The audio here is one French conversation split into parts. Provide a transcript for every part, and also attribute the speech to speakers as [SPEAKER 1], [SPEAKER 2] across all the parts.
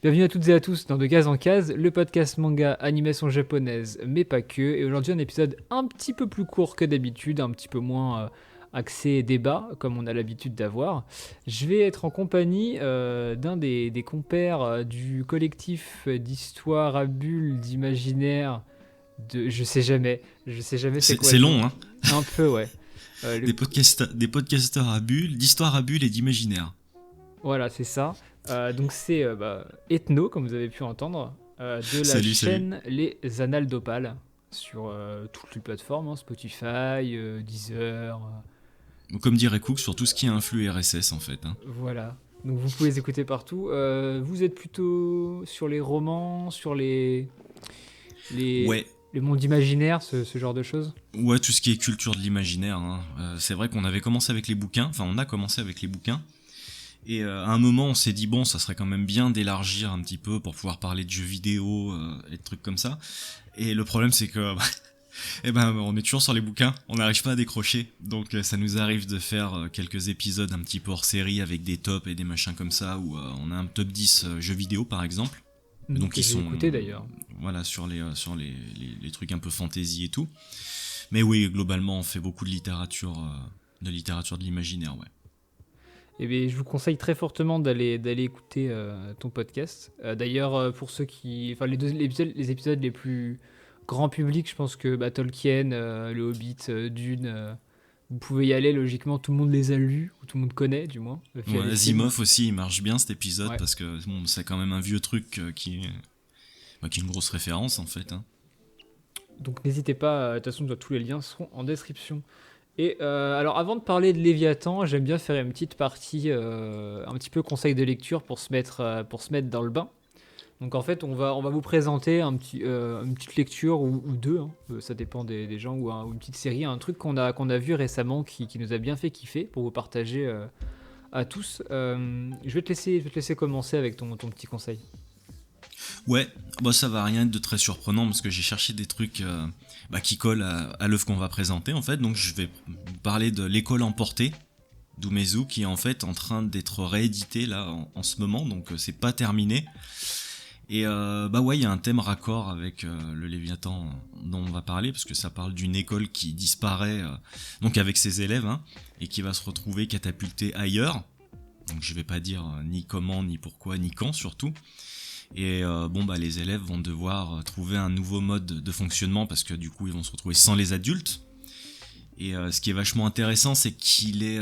[SPEAKER 1] Bienvenue à toutes et à tous dans De Case en Case, le podcast manga animation japonaise, mais pas que. Et aujourd'hui, un épisode un petit peu plus court que d'habitude, un petit peu moins axé débat, comme on a l'habitude d'avoir. Je vais être en compagnie d'un des compères du collectif d'histoire à bulles, d'imaginaire, de. Je sais jamais c'est quoi
[SPEAKER 2] C'est
[SPEAKER 1] le nom.
[SPEAKER 2] long, hein.
[SPEAKER 1] Un peu, ouais. Le
[SPEAKER 2] Des podcasteurs à bulles, d'histoire à bulles et d'imaginaire.
[SPEAKER 1] Voilà, c'est ça. Donc c'est Ethno, comme vous avez pu entendre, de la
[SPEAKER 2] Salut, salut.
[SPEAKER 1] chaîne Les Annales d'Opale, sur toutes les plateformes, hein, Spotify, Deezer,
[SPEAKER 2] Comme dirait Cook, sur tout ce qui est influx RSS en fait. Hein.
[SPEAKER 1] voilà. Donc vous pouvez les écouter partout. Vous êtes plutôt sur les romans, sur les,
[SPEAKER 2] Ouais,
[SPEAKER 1] les mondes imaginaires, ce genre de choses?
[SPEAKER 2] ouais, tout ce qui est culture de l'imaginaire. Hein. C'est vrai qu'on avait commencé avec les bouquins, enfin on a commencé avec les bouquins. Et à un moment on s'est dit bon, ça serait quand même bien d'élargir un petit peu pour pouvoir parler de jeux vidéo et de trucs comme ça. Et le problème c'est que on est toujours sur les bouquins, on n'arrive pas à décrocher, donc ça nous arrive de faire quelques épisodes un petit peu hors série avec des tops et des machins comme ça, où on a un top 10 jeux vidéo par exemple, donc
[SPEAKER 1] Que
[SPEAKER 2] ils
[SPEAKER 1] j'ai
[SPEAKER 2] sont
[SPEAKER 1] écouté d'ailleurs.
[SPEAKER 2] voilà sur les trucs un peu fantasy et tout. Mais oui, globalement on fait beaucoup de littérature de l'imaginaire, ouais.
[SPEAKER 1] Eh bien, je vous conseille très fortement d'aller écouter ton podcast. D'ailleurs, pour ceux qui, enfin les épisodes les plus grand public, je pense que Tolkien, le Hobbit, Dune, vous pouvez y aller. Logiquement, tout le monde les a lus ou tout le monde connaît, du moins, via
[SPEAKER 2] Ouais,
[SPEAKER 1] les films.
[SPEAKER 2] Asimov aussi, il marche bien cet épisode
[SPEAKER 1] Ouais.
[SPEAKER 2] parce que bon, c'est quand même un vieux truc qui est une grosse référence en fait. Hein.
[SPEAKER 1] Donc n'hésitez pas. De toute façon, tous les liens seront en description. Et alors, avant de parler de Léviathan, j'aime bien faire une petite partie, un petit peu conseil de lecture pour se mettre dans le bain. Donc en fait, on va vous présenter une petite lecture ou deux, hein, ça dépend des gens, ou une petite série, un truc qu'on a vu récemment qui nous a bien fait kiffer pour vous partager à tous. Je vais te laisser commencer avec ton petit conseil.
[SPEAKER 2] Ouais, bah ça va rien être de très surprenant parce que j'ai cherché des trucs qui collent à l'œuvre qu'on va présenter en fait. Donc je vais vous parler de L'école emportée d'Umezu qui est en fait en train d'être réédité là en ce moment, donc c'est pas terminé. Et bah ouais, il y a un thème raccord avec le Léviathan dont on va parler parce que ça parle d'une école qui disparaît donc avec ses élèves hein, et qui va se retrouver catapultée ailleurs. Donc je vais pas dire ni comment, ni pourquoi, ni quand surtout. Et les élèves vont devoir trouver un nouveau mode de fonctionnement parce que du coup ils vont se retrouver sans les adultes. Et ce qui est vachement intéressant, c'est qu'il est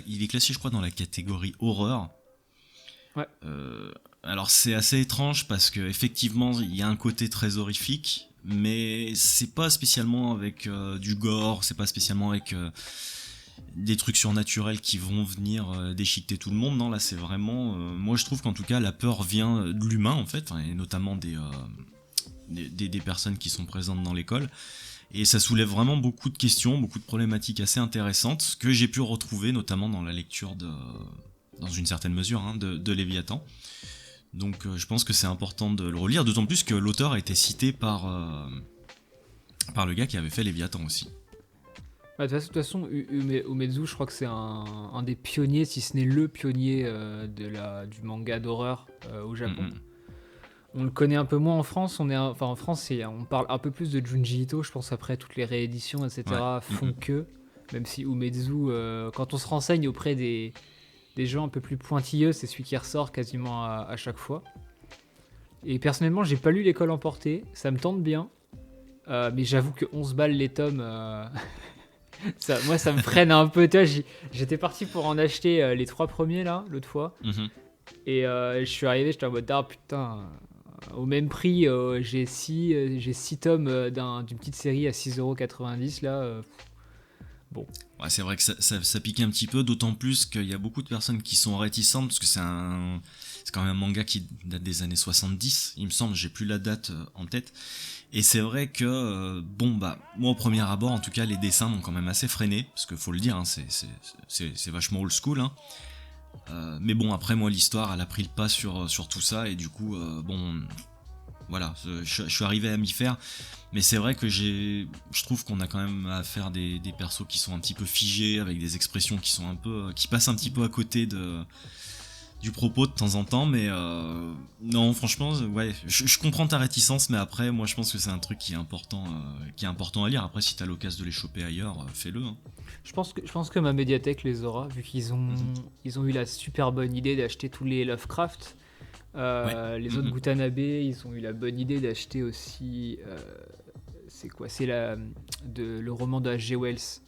[SPEAKER 2] il est classé, je crois, dans la catégorie horreur.
[SPEAKER 1] Ouais.
[SPEAKER 2] Alors c'est assez étrange parce que effectivement il y a un côté très horrifique, mais c'est pas spécialement avec du gore, c'est pas spécialement avec des trucs surnaturels qui vont venir déchiqueter tout le monde. Non, là c'est vraiment moi je trouve qu'en tout cas la peur vient de l'humain en fait, et notamment des personnes qui sont présentes dans l'école, et ça soulève vraiment beaucoup de questions, beaucoup de problématiques assez intéressantes que j'ai pu retrouver notamment dans la lecture dans une certaine mesure hein, de Léviathan. Donc je pense que c'est important de le relire, d'autant plus que l'auteur a été cité par le gars qui avait fait Léviathan aussi.
[SPEAKER 1] De toute façon, Umezu, je crois que c'est un des pionniers, si ce n'est le pionnier du manga d'horreur au Japon.
[SPEAKER 2] Mm-mm.
[SPEAKER 1] On le connaît un peu moins en France. En France, on parle un peu plus de Junji Ito. Je pense après toutes les rééditions,
[SPEAKER 2] Ouais.
[SPEAKER 1] etc. font
[SPEAKER 2] Mm-mm.
[SPEAKER 1] que. Même si Umezu, quand on se renseigne auprès des gens un peu plus pointilleux, c'est celui qui ressort quasiment à chaque fois. Et personnellement, j'ai pas lu L'école emportée. Ça me tente bien. Mais j'avoue que 11 balles les tomes, moi ça me freine un peu. Tu vois, j'étais parti pour en acheter les 3 premiers là, l'autre fois.
[SPEAKER 2] Mhm.
[SPEAKER 1] Et je suis arrivé, j'étais en mode ah putain, au même prix, j'ai 6 tomes d'une petite série à 6,90 € là. Bon.
[SPEAKER 2] Ouais, c'est vrai que ça pique un petit peu, d'autant plus qu'il y a beaucoup de personnes qui sont réticentes, parce que c'est quand même un manga qui date des années 70, il me semble, j'ai plus la date en tête. Et c'est vrai que, moi au premier abord, en tout cas, les dessins m'ont quand même assez freiné, parce qu'il faut le dire, hein, c'est vachement old school. Hein. Mais bon, après, moi, l'histoire, elle a pris le pas sur tout ça, et du coup, voilà, je suis arrivé à m'y faire. Mais c'est vrai que je trouve qu'on a quand même à faire des persos qui sont un petit peu figés, avec des expressions qui sont qui passent un petit peu à côté du propos de temps en temps, mais non, franchement, ouais, je comprends ta réticence, mais après, moi, je pense que c'est un truc qui est important à lire. Après, si t'as l'occasion de les choper ailleurs, fais-le. Hein.
[SPEAKER 1] Je pense que ma médiathèque les aura, vu
[SPEAKER 2] Mhm.
[SPEAKER 1] ils ont eu la super bonne idée d'acheter tous les Lovecraft.
[SPEAKER 2] Ouais.
[SPEAKER 1] Les autres
[SPEAKER 2] Mhm.
[SPEAKER 1] Gutanabe, ils ont eu la bonne idée d'acheter aussi. C'est quoi? C'est le roman de H.G. Wells.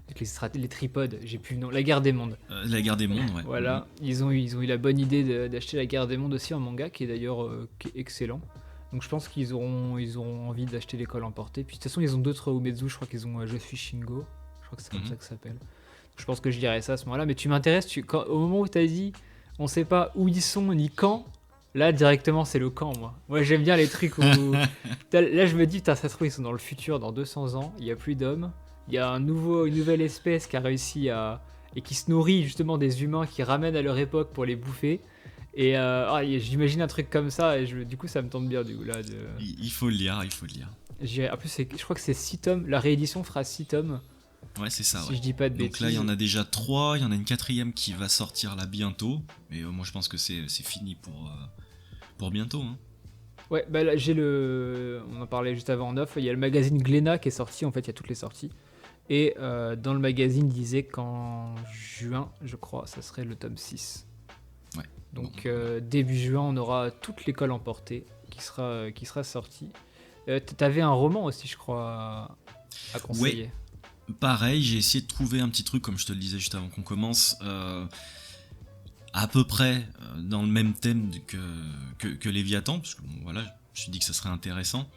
[SPEAKER 1] Avec les tripodes, j'ai plus le nom. La guerre des mondes.
[SPEAKER 2] La guerre des mondes, ouais. Mhm.
[SPEAKER 1] Voilà, ils ont eu la bonne idée d'acheter la guerre des mondes aussi en manga, qui est d'ailleurs qui est excellent. Donc je pense qu'ils auront envie d'acheter l'école emportée. Puis de toute façon, ils ont d'autres Umezu, je crois qu'ils ont Je suis Shingo. Je crois que c'est comme
[SPEAKER 2] Mhm.
[SPEAKER 1] ça que ça s'appelle. Je pense que je dirais ça à ce moment-là. Mais tu m'intéresses, au moment où tu as dit on sait pas où ils sont ni quand, là directement c'est le quand, moi. Moi j'aime bien les trucs où. Là je me dis, putain, ça se trouve, ils sont dans le futur, dans 200 ans, il n'y a plus d'hommes. Il y a une nouvelle espèce qui a réussi à. Et qui se nourrit justement des humains qui ramènent à leur époque pour les bouffer. Et j'imagine un truc comme ça, et du coup ça me tombe bien du coup là.
[SPEAKER 2] Il faut le lire, il faut le lire.
[SPEAKER 1] En plus, je crois que c'est 6 tomes, la réédition fera 6 tomes,
[SPEAKER 2] Ouais, c'est ça,
[SPEAKER 1] si
[SPEAKER 2] ouais.
[SPEAKER 1] je dis pas de
[SPEAKER 2] Donc là, il y en
[SPEAKER 1] bêtises.
[SPEAKER 2] a déjà 3, il y en a une quatrième qui va sortir là bientôt, mais moi je pense que c'est fini pour bientôt. Hein.
[SPEAKER 1] Ouais, bah là, on en parlait juste avant en off, il y a le magazine Glénat qui est sorti, en fait il y a toutes les sorties. Et dans le magazine, il disait qu'en juin, je crois, ça serait le tome 6.
[SPEAKER 2] Ouais. Bon.
[SPEAKER 1] Donc début juin, on aura toute l'école emportée qui sera sortie. T'avais un roman aussi, je crois, à
[SPEAKER 2] Ouais,
[SPEAKER 1] conseiller.
[SPEAKER 2] pareil, j'ai essayé de trouver un petit truc, comme je te le disais juste avant qu'on commence, à peu près dans le même thème que Léviathan, parce que bon, voilà, je me suis dit que ça serait intéressant.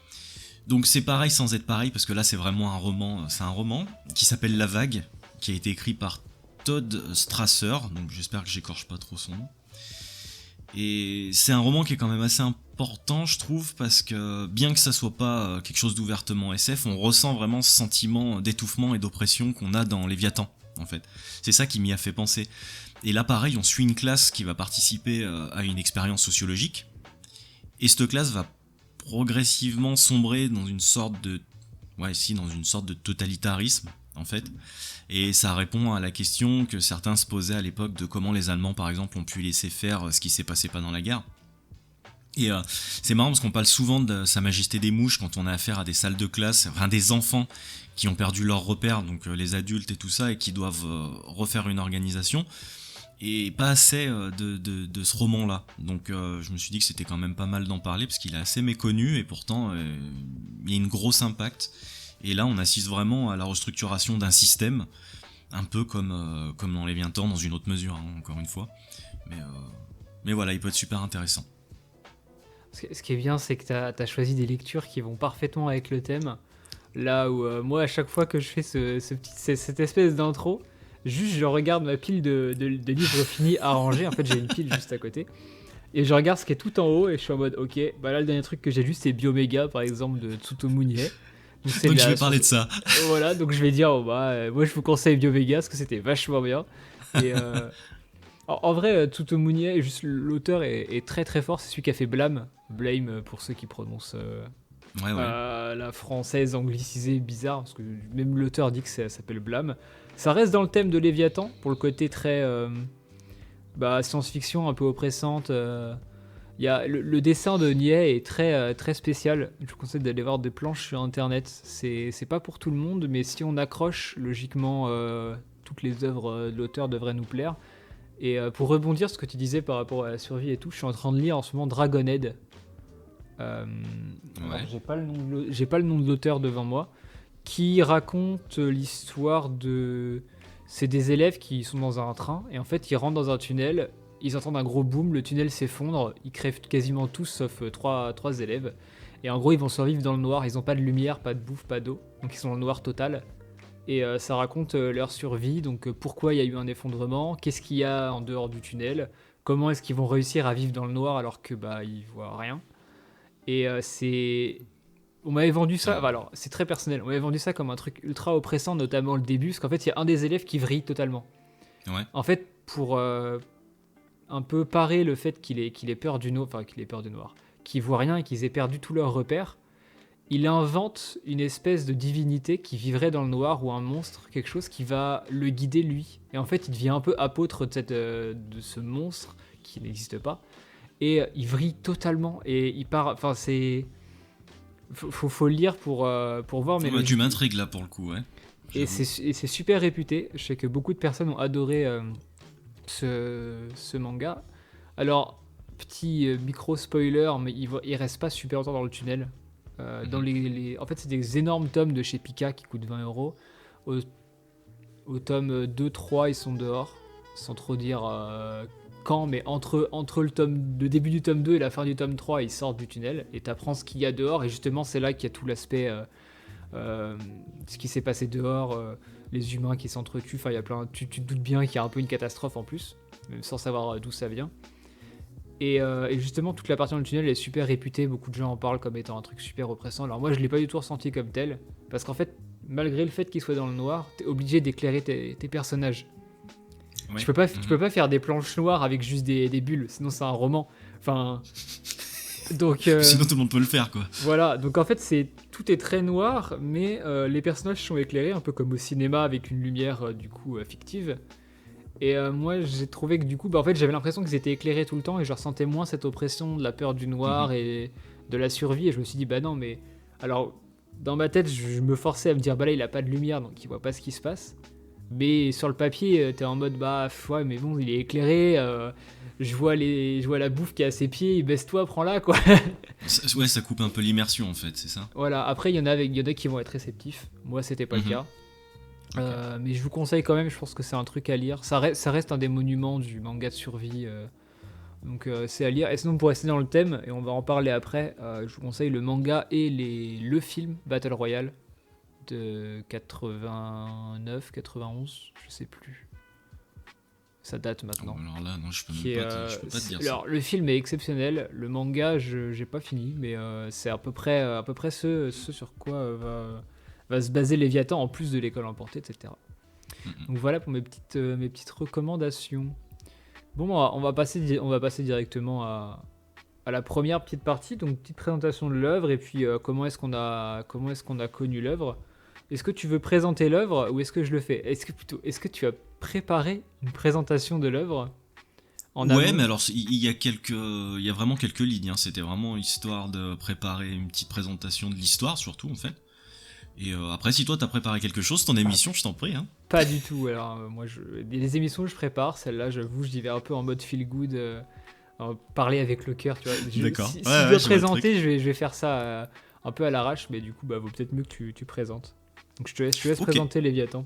[SPEAKER 2] Donc c'est pareil sans être pareil, parce que là c'est vraiment un roman, c'est un roman qui s'appelle La Vague, qui a été écrit par Todd Strasser, donc j'espère que j'écorche pas trop son nom. Et c'est un roman qui est quand même assez important, je trouve, parce que bien que ça soit pas quelque chose d'ouvertement SF, on ressent vraiment ce sentiment d'étouffement et d'oppression qu'on a dans Léviathan, en fait. C'est ça qui m'y a fait penser. Et là, pareil, on suit une classe qui va participer à une expérience sociologique, et cette classe va progressivement sombrer dans une sorte de, ouais, si, dans une sorte de totalitarisme, en fait. Et ça répond à la question que certains se posaient à l'époque de comment les Allemands, par exemple, ont pu laisser faire ce qui s'est passé pendant la guerre. Et c'est marrant parce qu'on parle souvent de Sa Majesté des Mouches quand on a affaire à des salles de classe, enfin des enfants qui ont perdu leurs repères, donc les adultes et tout ça, et qui doivent refaire une organisation. Et pas assez de ce roman-là. Donc je me suis dit que c'était quand même pas mal d'en parler parce qu'il est assez méconnu et pourtant il y a une grosse impact. Et là on assiste vraiment à la restructuration d'un système, un peu comme dans Léviathan, dans une autre mesure, hein, encore une fois. Mais, euh, mais voilà, il peut être super intéressant.
[SPEAKER 1] Ce qui est bien, c'est que tu as choisi des lectures qui vont parfaitement avec le thème. Là où moi, à chaque fois que je fais cette espèce d'intro, juste je regarde ma pile de livres finis à ranger. En fait, j'ai une pile juste à côté. Et je regarde ce qui est tout en haut et je suis en mode, ok, bah là, le dernier truc que j'ai lu, c'est Bioméga, par exemple, de Tsutomu Nie. Donc c'est
[SPEAKER 2] Donc je vais parler de ça.
[SPEAKER 1] Voilà, donc je vais dire, oh, bah, moi je vous conseille Bioméga parce que c'était vachement bien. Et en vrai, Tsutomu Nie, juste l'auteur est très très fort. C'est celui qui a fait Blame. Blame pour ceux qui prononcent
[SPEAKER 2] Ouais, ouais.
[SPEAKER 1] la française anglicisée bizarre, parce que même l'auteur dit que ça s'appelle Blâme. Ça reste dans le thème de Léviathan, pour le côté très science-fiction un peu oppressante. Y a le dessin de Nier est très spécial. Je vous conseille d'aller voir des planches sur internet. C'est pas pour tout le monde, mais si on accroche, logiquement, toutes les œuvres de l'auteur devraient nous plaire. Et pour rebondir sur ce que tu disais par rapport à la survie et tout, je suis en train de lire en ce moment Dragonhead. Alors,
[SPEAKER 2] Ouais.
[SPEAKER 1] j'ai pas le nom de l'auteur devant moi, qui raconte l'histoire de. C'est des élèves qui sont dans un train et en fait ils rentrent dans un tunnel, ils entendent un gros boom, le tunnel s'effondre, ils crèvent quasiment tous sauf trois élèves. Et en gros ils vont survivre dans le noir, ils ont pas de lumière, pas de bouffe, pas d'eau, donc ils sont dans le noir total. Et ça raconte leur survie, donc pourquoi il y a eu un effondrement, qu'est-ce qu'il y a en dehors du tunnel, comment est-ce qu'ils vont réussir à vivre dans le noir alors que bah ils voient rien. Et on m'avait vendu ça, enfin, alors c'est très personnel, on m'avait vendu ça comme un truc ultra oppressant, notamment le début, parce qu'en fait il y a un des élèves qui vrille totalement.
[SPEAKER 2] Ouais.
[SPEAKER 1] En fait, pour un peu parer le fait qu'il ait peur du noir, qu'il voit rien et qu'ils aient perdu tous leurs repères, il invente une espèce de divinité qui vivrait dans le noir ou un monstre, quelque chose qui va le guider lui. Et en fait, il devient un peu apôtre de ce monstre qui n'existe pas. Et il vrille totalement. Et il part. Enfin, c'est. Faut le lire pour voir. Mais
[SPEAKER 2] tu m'intrigues là pour le coup, ouais.
[SPEAKER 1] Et c'est super réputé. Je sais que beaucoup de personnes ont adoré ce manga. Alors, petit micro-spoiler, mais il reste pas super longtemps dans le tunnel. Dans en fait, c'est des énormes tomes de chez Pika qui coûtent 20€. Au tome 2-3, ils sont dehors. Sans trop dire quand, mais entre le début du tome 2 et la fin du tome 3, ils sortent du tunnel. Et t'apprends ce qu'il y a dehors. Et justement, c'est là qu'il y a tout l'aspect... ce qui s'est passé dehors, les humains qui s'entretuent, enfin il y a plein, tu te doutes bien qu'il y a un peu une catastrophe en plus, même sans savoir d'où ça vient. Et justement toute la partie dans le tunnel est super réputée, beaucoup de gens en parlent comme étant un truc super oppressant. Alors moi je l'ai pas du tout ressenti comme tel, parce qu'en fait malgré le fait qu'il soit dans le noir, t'es obligé d'éclairer tes personnages. Ouais. Tu peux pas faire des planches noires avec juste des bulles, sinon c'est un roman. Enfin... Donc,
[SPEAKER 2] sinon tout le monde peut le faire quoi.
[SPEAKER 1] Voilà, donc en fait tout est très noir, mais les personnages sont éclairés un peu comme au cinéma avec une lumière du coup fictive. Et moi j'ai trouvé que du coup, en fait j'avais l'impression qu'ils étaient éclairés tout le temps et je ressentais moins cette oppression de la peur du noir et de la survie. Et je me suis dit bah non mais alors dans ma tête je me forçais à me dire bah là il a pas de lumière donc il voit pas ce qui se passe. Mais sur le papier t'es en mode bah ouais mais bon il est éclairé. Je vois la bouffe qui est à ses pieds, baisse-toi, prends-la, quoi.
[SPEAKER 2] Ouais, ça coupe un peu l'immersion, en fait, c'est ça.
[SPEAKER 1] Voilà, après, il y en a qui vont être réceptifs. Moi, c'était pas le cas. Okay. Mais je vous conseille quand même, je pense que c'est un truc à lire. Ça reste un des monuments du manga de survie. Donc, c'est à lire. Et sinon, pour rester dans le thème, et on va en parler après, je vous conseille le manga et le film Battle Royale de 89, 91, je sais plus. Ça date maintenant.
[SPEAKER 2] Alors là, non, je peux pas te dire ça.
[SPEAKER 1] Alors, le film est exceptionnel. Le manga, j'ai pas fini, mais c'est à peu près ce sur quoi va se baser Léviathan, en plus de l'école emportée, etc. Donc voilà pour mes petites recommandations. Bon, on va passer directement à la première petite partie, donc petite présentation de l'œuvre, et puis comment est-ce qu'on a connu l'œuvre. Est-ce que tu veux présenter l'œuvre ou est-ce que je le fais ? Est-ce que tu as préparé une présentation de l'œuvre
[SPEAKER 2] en amont ? Ouais, mais alors il y a vraiment quelques lignes. Hein. C'était vraiment histoire de préparer une petite présentation de l'histoire, surtout en fait. Et après, si toi t'as préparé quelque chose, ton émission, je t'en prie. Hein.
[SPEAKER 1] Pas du tout. Alors moi, les émissions que je prépare, celle-là, j'avoue, je vais un peu en mode feel good, parler avec le cœur, tu vois.
[SPEAKER 2] D'accord.
[SPEAKER 1] Si je dois présenter, je vais faire ça un peu à l'arrache, mais du coup, vaut peut-être mieux que tu présentes. Donc je te laisse présenter Léviathan.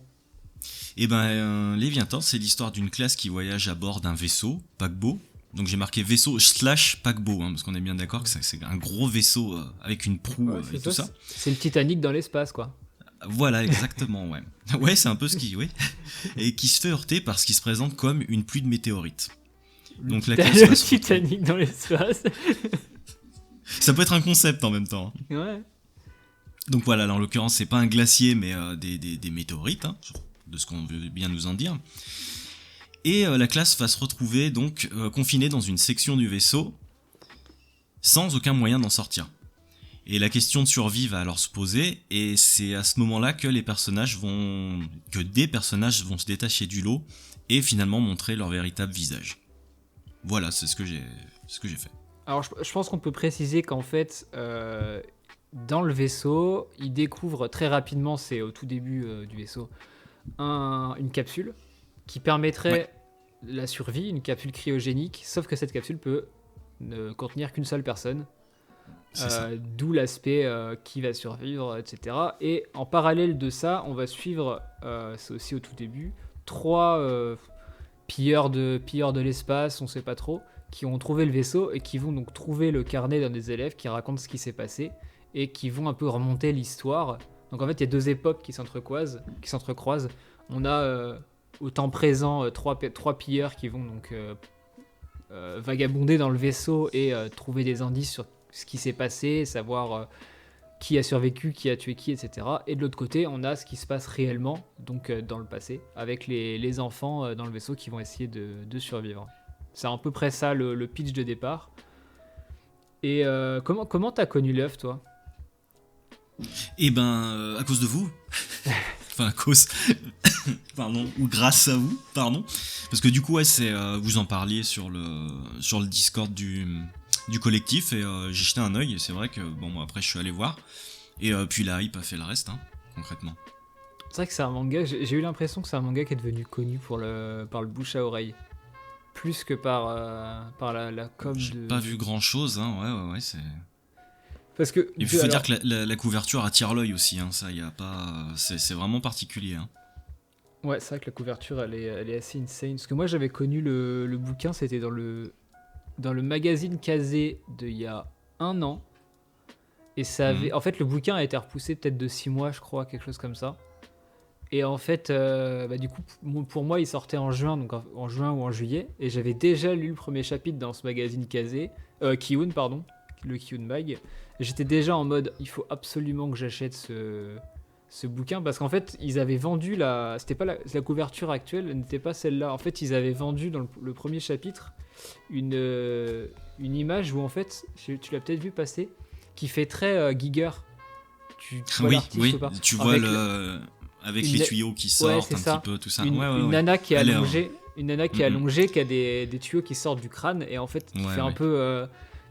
[SPEAKER 2] Eh ben, Léviathan, c'est l'histoire d'une classe qui voyage à bord d'un vaisseau, paquebot. Donc j'ai marqué vaisseau / paquebot, hein, parce qu'on est bien d'accord que c'est un gros vaisseau avec une proue et tout ça.
[SPEAKER 1] C'est le Titanic dans l'espace, quoi.
[SPEAKER 2] Voilà, exactement, ouais. Ouais, c'est un peu ce qui, ouais. Et qui se fait heurter parce qu'il se présente comme une pluie de météorites. Donc la classe
[SPEAKER 1] le Titanic dans l'espace.
[SPEAKER 2] Ça peut être un concept en même temps.
[SPEAKER 1] Ouais.
[SPEAKER 2] Donc voilà, là, en l'occurrence, c'est pas un glacier, mais des météorites, hein, de ce qu'on veut bien nous en dire. Et la classe va se retrouver donc confinée dans une section du vaisseau, sans aucun moyen d'en sortir. Et la question de survie va alors se poser, et c'est à ce moment-là que des personnages vont se détacher du lot et finalement montrer leur véritable visage. Voilà, c'est ce que j'ai fait.
[SPEAKER 1] Alors je pense qu'on peut préciser qu'en fait, dans le vaisseau, ils découvrent très rapidement, c'est au tout début du vaisseau, une capsule qui permettrait la survie, une capsule cryogénique, sauf que cette capsule peut ne contenir qu'une seule personne. D'où l'aspect qui va survivre, etc. Et en parallèle de ça, on va suivre, c'est aussi au tout début, 3 pilleurs de l'espace, on sait pas trop, qui ont trouvé le vaisseau et qui vont donc trouver le carnet d'un des élèves qui raconte ce qui s'est passé et qui vont un peu remonter l'histoire. Donc en fait, il y a 2 époques qui s'entrecroisent. On a au temps présent 3 pilleurs qui vont donc vagabonder dans le vaisseau et trouver des indices sur ce qui s'est passé, savoir qui a survécu, qui a tué qui, etc. Et de l'autre côté, on a ce qui se passe réellement, donc dans le passé, avec les enfants dans le vaisseau qui vont essayer de survivre. C'est à peu près ça le pitch de départ. Et comment t'as connu l'œuvre, toi ?
[SPEAKER 2] Et à cause de vous. Enfin, à cause. Pardon. Ou grâce à vous, pardon. Parce que du coup, ouais, vous en parliez sur le Discord du collectif, et j'ai jeté un œil, et c'est vrai que, moi, après, je suis allé voir. Et puis la hype a fait le reste, hein, concrètement.
[SPEAKER 1] C'est vrai que c'est un manga, j'ai eu l'impression que c'est un manga qui est devenu connu par le bouche à oreille. Plus que par la com
[SPEAKER 2] J'ai
[SPEAKER 1] de...
[SPEAKER 2] pas vu grand chose, hein, ouais, c'est.
[SPEAKER 1] Parce que...
[SPEAKER 2] Il faut dire que la couverture attire l'œil aussi, hein, ça, y a pas. C'est vraiment particulier, hein.
[SPEAKER 1] Ouais, c'est vrai que la couverture, elle est assez insane. Parce que moi, j'avais connu le bouquin, c'était dans le magazine Kazé d'il y a 1 an. Et ça avait... En fait, le bouquin a été repoussé peut-être de 6 mois, je crois, quelque chose comme ça. Et en fait, du coup, pour moi, il sortait en juin, donc en juin ou en juillet. Et j'avais déjà lu le premier chapitre dans ce magazine Kazé, Kiyun, pardon, le Kiyun Mag. Et j'étais déjà en mode, il faut absolument que j'achète ce bouquin, parce qu'en fait, ils avaient vendu c'était pas la couverture actuelle, n'était pas celle-là. En fait, ils avaient vendu dans le premier chapitre une image où, en fait, tu l'as peut-être vu passer, qui fait très Giger. Tu vois
[SPEAKER 2] Oui,
[SPEAKER 1] l'artiste ou pas?
[SPEAKER 2] tu vois avec les tuyaux qui sortent un petit peu, tout ça.
[SPEAKER 1] Une nana qui est allongée, qui a des tuyaux qui sortent du crâne, et en fait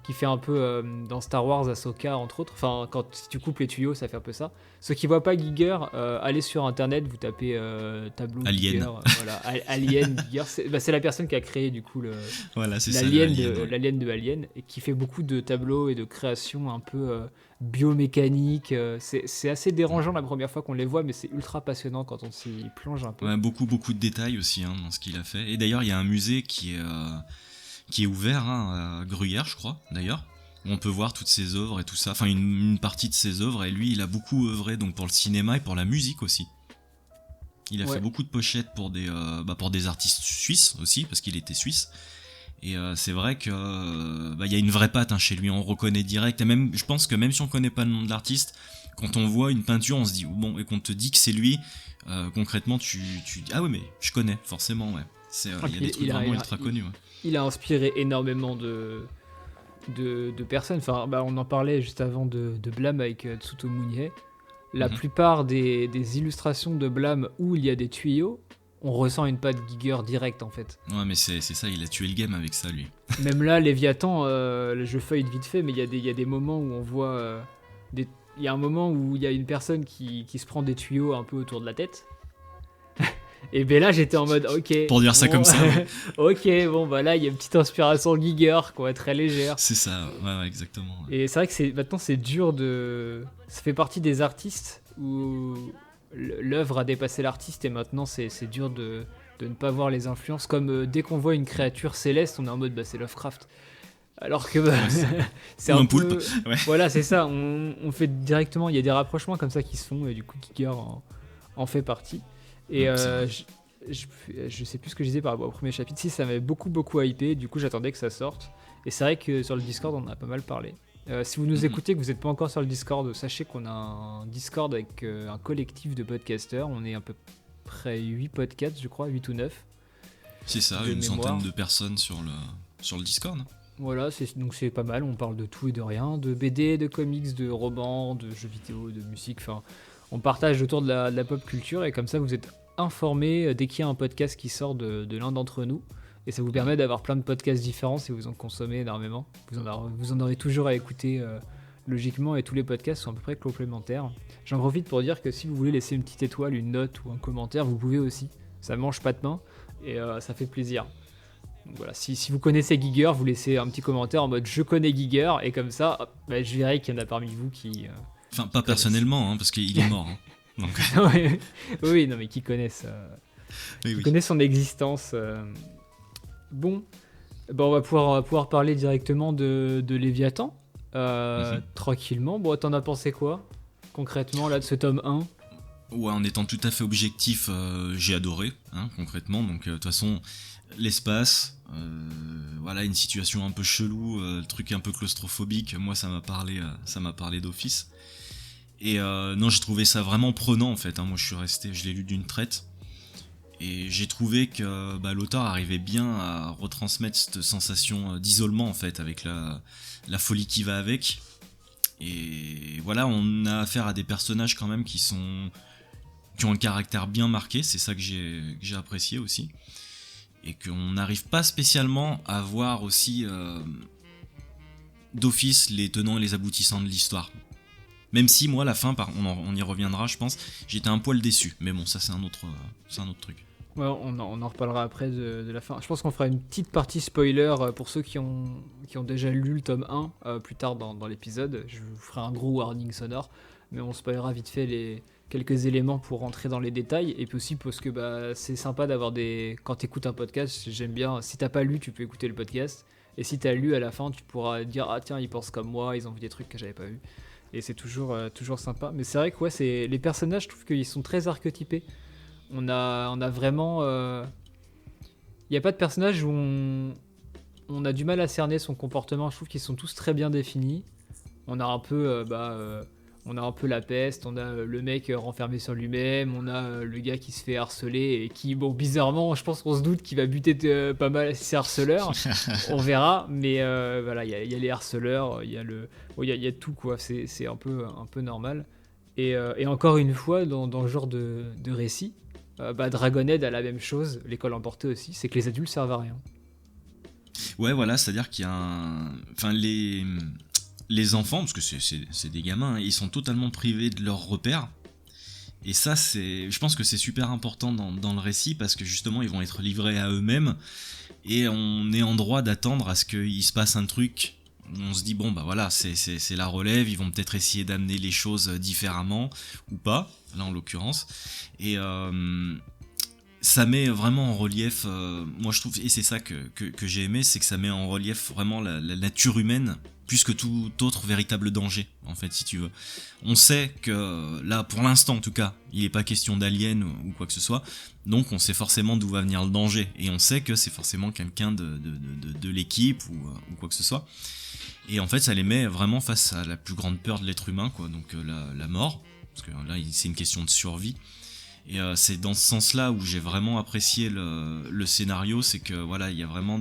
[SPEAKER 1] qui fait un peu dans Star Wars Ahsoka entre autres. Enfin, si tu coupes les tuyaux, ça fait un peu ça. Ceux qui voient pas Giger, allez sur internet, vous tapez tableau
[SPEAKER 2] Alien.
[SPEAKER 1] Giger, voilà, Alien Giger. C'est la personne qui a créé du coup
[SPEAKER 2] l'alien
[SPEAKER 1] de Alien, et qui fait beaucoup de tableaux et de créations un peu biomécaniques. C'est assez dérangeant la première fois qu'on les voit, mais c'est ultra passionnant quand on s'y plonge un peu.
[SPEAKER 2] Ouais, beaucoup de détails aussi, hein, dans ce qu'il a fait. Et d'ailleurs, il y a un musée qui est ouvert, hein, à Gruyère, je crois, d'ailleurs, où on peut voir toutes ses œuvres et tout ça, enfin une partie de ses œuvres. Et lui, il a beaucoup œuvré donc pour le cinéma et pour la musique aussi. Il a fait beaucoup de pochettes pour des artistes suisses aussi, parce qu'il était suisse. Et c'est vrai que y a une vraie patte, hein, chez lui, on reconnaît direct. Et même, je pense que même si on connaît pas le nom de l'artiste, quand on voit une peinture, on se dit bon, et qu'on te dit que c'est lui, concrètement, tu dis ah oui, mais je connais forcément, ouais. Il y a des trucs vraiment ultra connus. Ouais.
[SPEAKER 1] Il a inspiré énormément de personnes. Enfin, on en parlait juste avant de Blam avec Tsutomu Nihei. La plupart des illustrations de Blam où il y a des tuyaux, on ressent une patte Giger directe en fait.
[SPEAKER 2] Ouais, mais c'est ça, il a tué le game avec ça, lui.
[SPEAKER 1] Même là, Léviathan, je feuille vite fait, mais il y a des moments où on voit... Il y a un moment où il y a une personne qui se prend des tuyaux un peu autour de la tête. Et ben là, j'étais en mode, ok.
[SPEAKER 2] Pour dire ça comme ça. Ouais.
[SPEAKER 1] Ok, là, il y a une petite inspiration Giger, quoi, très légère.
[SPEAKER 2] C'est ça, ouais, exactement. Ouais.
[SPEAKER 1] Et c'est vrai que maintenant, c'est dur de... Ça fait partie des artistes où l'œuvre a dépassé l'artiste, et maintenant, c'est dur de ne pas voir les influences. Comme dès qu'on voit une créature céleste, on est en mode, c'est Lovecraft. Alors que c'est un
[SPEAKER 2] poulpe.
[SPEAKER 1] Ouais. Voilà, c'est ça. On fait directement... Il y a des rapprochements comme ça qui se font, et du coup, Giger en fait partie. Et je sais plus ce que je disais par rapport au premier chapitre. Si, ça m'avait beaucoup hypé, du coup j'attendais que ça sorte. Et c'est vrai que sur le Discord on en a pas mal parlé. Si vous nous écoutez, que vous n'êtes pas encore sur le Discord, sachez qu'on a un Discord avec un collectif de podcasters. On est à peu près 8 podcasts, je crois, 8 ou 9.
[SPEAKER 2] C'est ça, une centaine de personnes sur le Discord.
[SPEAKER 1] Voilà, donc c'est pas mal, on parle de tout et de rien, de BD, de comics, de romans, de jeux vidéo, de musique, enfin... On partage autour de la pop culture, et comme ça vous êtes informés dès qu'il y a un podcast qui sort de l'un d'entre nous, et ça vous permet d'avoir plein de podcasts différents si vous en consommez énormément. Vous en aurez toujours à écouter logiquement, et tous les podcasts sont à peu près complémentaires. J'en profite pour dire que si vous voulez laisser une petite étoile, une note ou un commentaire, vous pouvez aussi. Ça mange pas de pain et ça fait plaisir. Donc voilà, si vous connaissez Giger, vous laissez un petit commentaire en mode je connais Giger, et comme ça, je verrai qu'il y en a parmi vous qui...
[SPEAKER 2] Enfin, pas personnellement, hein, parce qu'il est mort. Hein. Donc...
[SPEAKER 1] oui, non, mais qui connaissent, qui connaissent son existence. Bon, on va pouvoir parler directement de Léviathan, tranquillement. Bon, t'en as pensé quoi, concrètement, là, de ce tome 1 ?
[SPEAKER 2] Ouais, en étant tout à fait objectif, j'ai adoré, hein, concrètement. Donc, de toute façon, l'espace, une situation un peu chelou, truc un peu claustrophobique, moi, ça m'a parlé d'office. Et non, j'ai trouvé ça vraiment prenant en fait, hein. Moi je l'ai lu d'une traite, et j'ai trouvé que l'auteur arrivait bien à retransmettre cette sensation d'isolement en fait, avec la folie qui va avec. Et voilà, on a affaire à des personnages quand même qui ont un caractère bien marqué, c'est ça que j'ai apprécié aussi. Et qu'on n'arrive pas spécialement à voir aussi d'office les tenants et les aboutissants de l'histoire. Même si moi, la fin, on y reviendra, je pense, j'étais un poil déçu. Mais bon, ça c'est un autre truc.
[SPEAKER 1] Ouais, on en reparlera après de la fin. Je pense qu'on fera une petite partie spoiler pour ceux qui ont déjà lu le tome 1 plus tard dans l'épisode. Je vous ferai un gros warning sonore, mais on spoilera vite fait les quelques éléments pour rentrer dans les détails. Et puis aussi parce que c'est sympa d'avoir des... Quand tu écoutes un podcast, j'aime bien, si t'as pas lu, tu peux écouter le podcast. Et si t'as lu à la fin, tu pourras dire « Ah tiens, ils pensent comme moi, ils ont vu des trucs que j'avais pas vus. » Et c'est toujours sympa. Mais c'est vrai que ouais, les personnages, je trouve qu'ils sont très archétypés. On a vraiment... Il n'y a pas de personnage où on a du mal à cerner son comportement. Je trouve qu'ils sont tous très bien définis. On a un peu, on a un peu la peste, on a le mec renfermé sur lui-même, on a le gars qui se fait harceler et qui, bon, bizarrement, je pense qu'on se doute qu'il va buter pas mal ses harceleurs. On verra, mais voilà, il y a les harceleurs, il y a tout, quoi. C'est un peu normal. Et encore une fois, dans le genre de récit, Dragonhead a la même chose, l'école emportée aussi, c'est que les adultes servent à rien.
[SPEAKER 2] Ouais, voilà, c'est-à-dire qu'il y a un... Enfin, les enfants, parce que c'est des gamins, ils sont totalement privés de leurs repères. Et ça, je pense que c'est super important dans le récit, parce que justement, ils vont être livrés à eux-mêmes, et on est en droit d'attendre à ce qu'il se passe un truc. On se dit, bon, bah voilà, c'est la relève, ils vont peut-être essayer d'amener les choses différemment, ou pas, là en l'occurrence. Et ça met vraiment en relief, moi je trouve, et c'est ça que j'ai aimé, c'est que ça met en relief vraiment la nature humaine, plus que tout autre véritable danger, en fait, si tu veux. On sait que, là, pour l'instant en tout cas, il n'est pas question d'alien ou quoi que ce soit, donc on sait forcément d'où va venir le danger, et on sait que c'est forcément quelqu'un de l'équipe ou quoi que ce soit. Et en fait, ça les met vraiment face à la plus grande peur de l'être humain, quoi, donc la mort, parce que là, c'est une question de survie. Et c'est dans ce sens-là où j'ai vraiment apprécié le scénario, c'est que voilà, il y a vraiment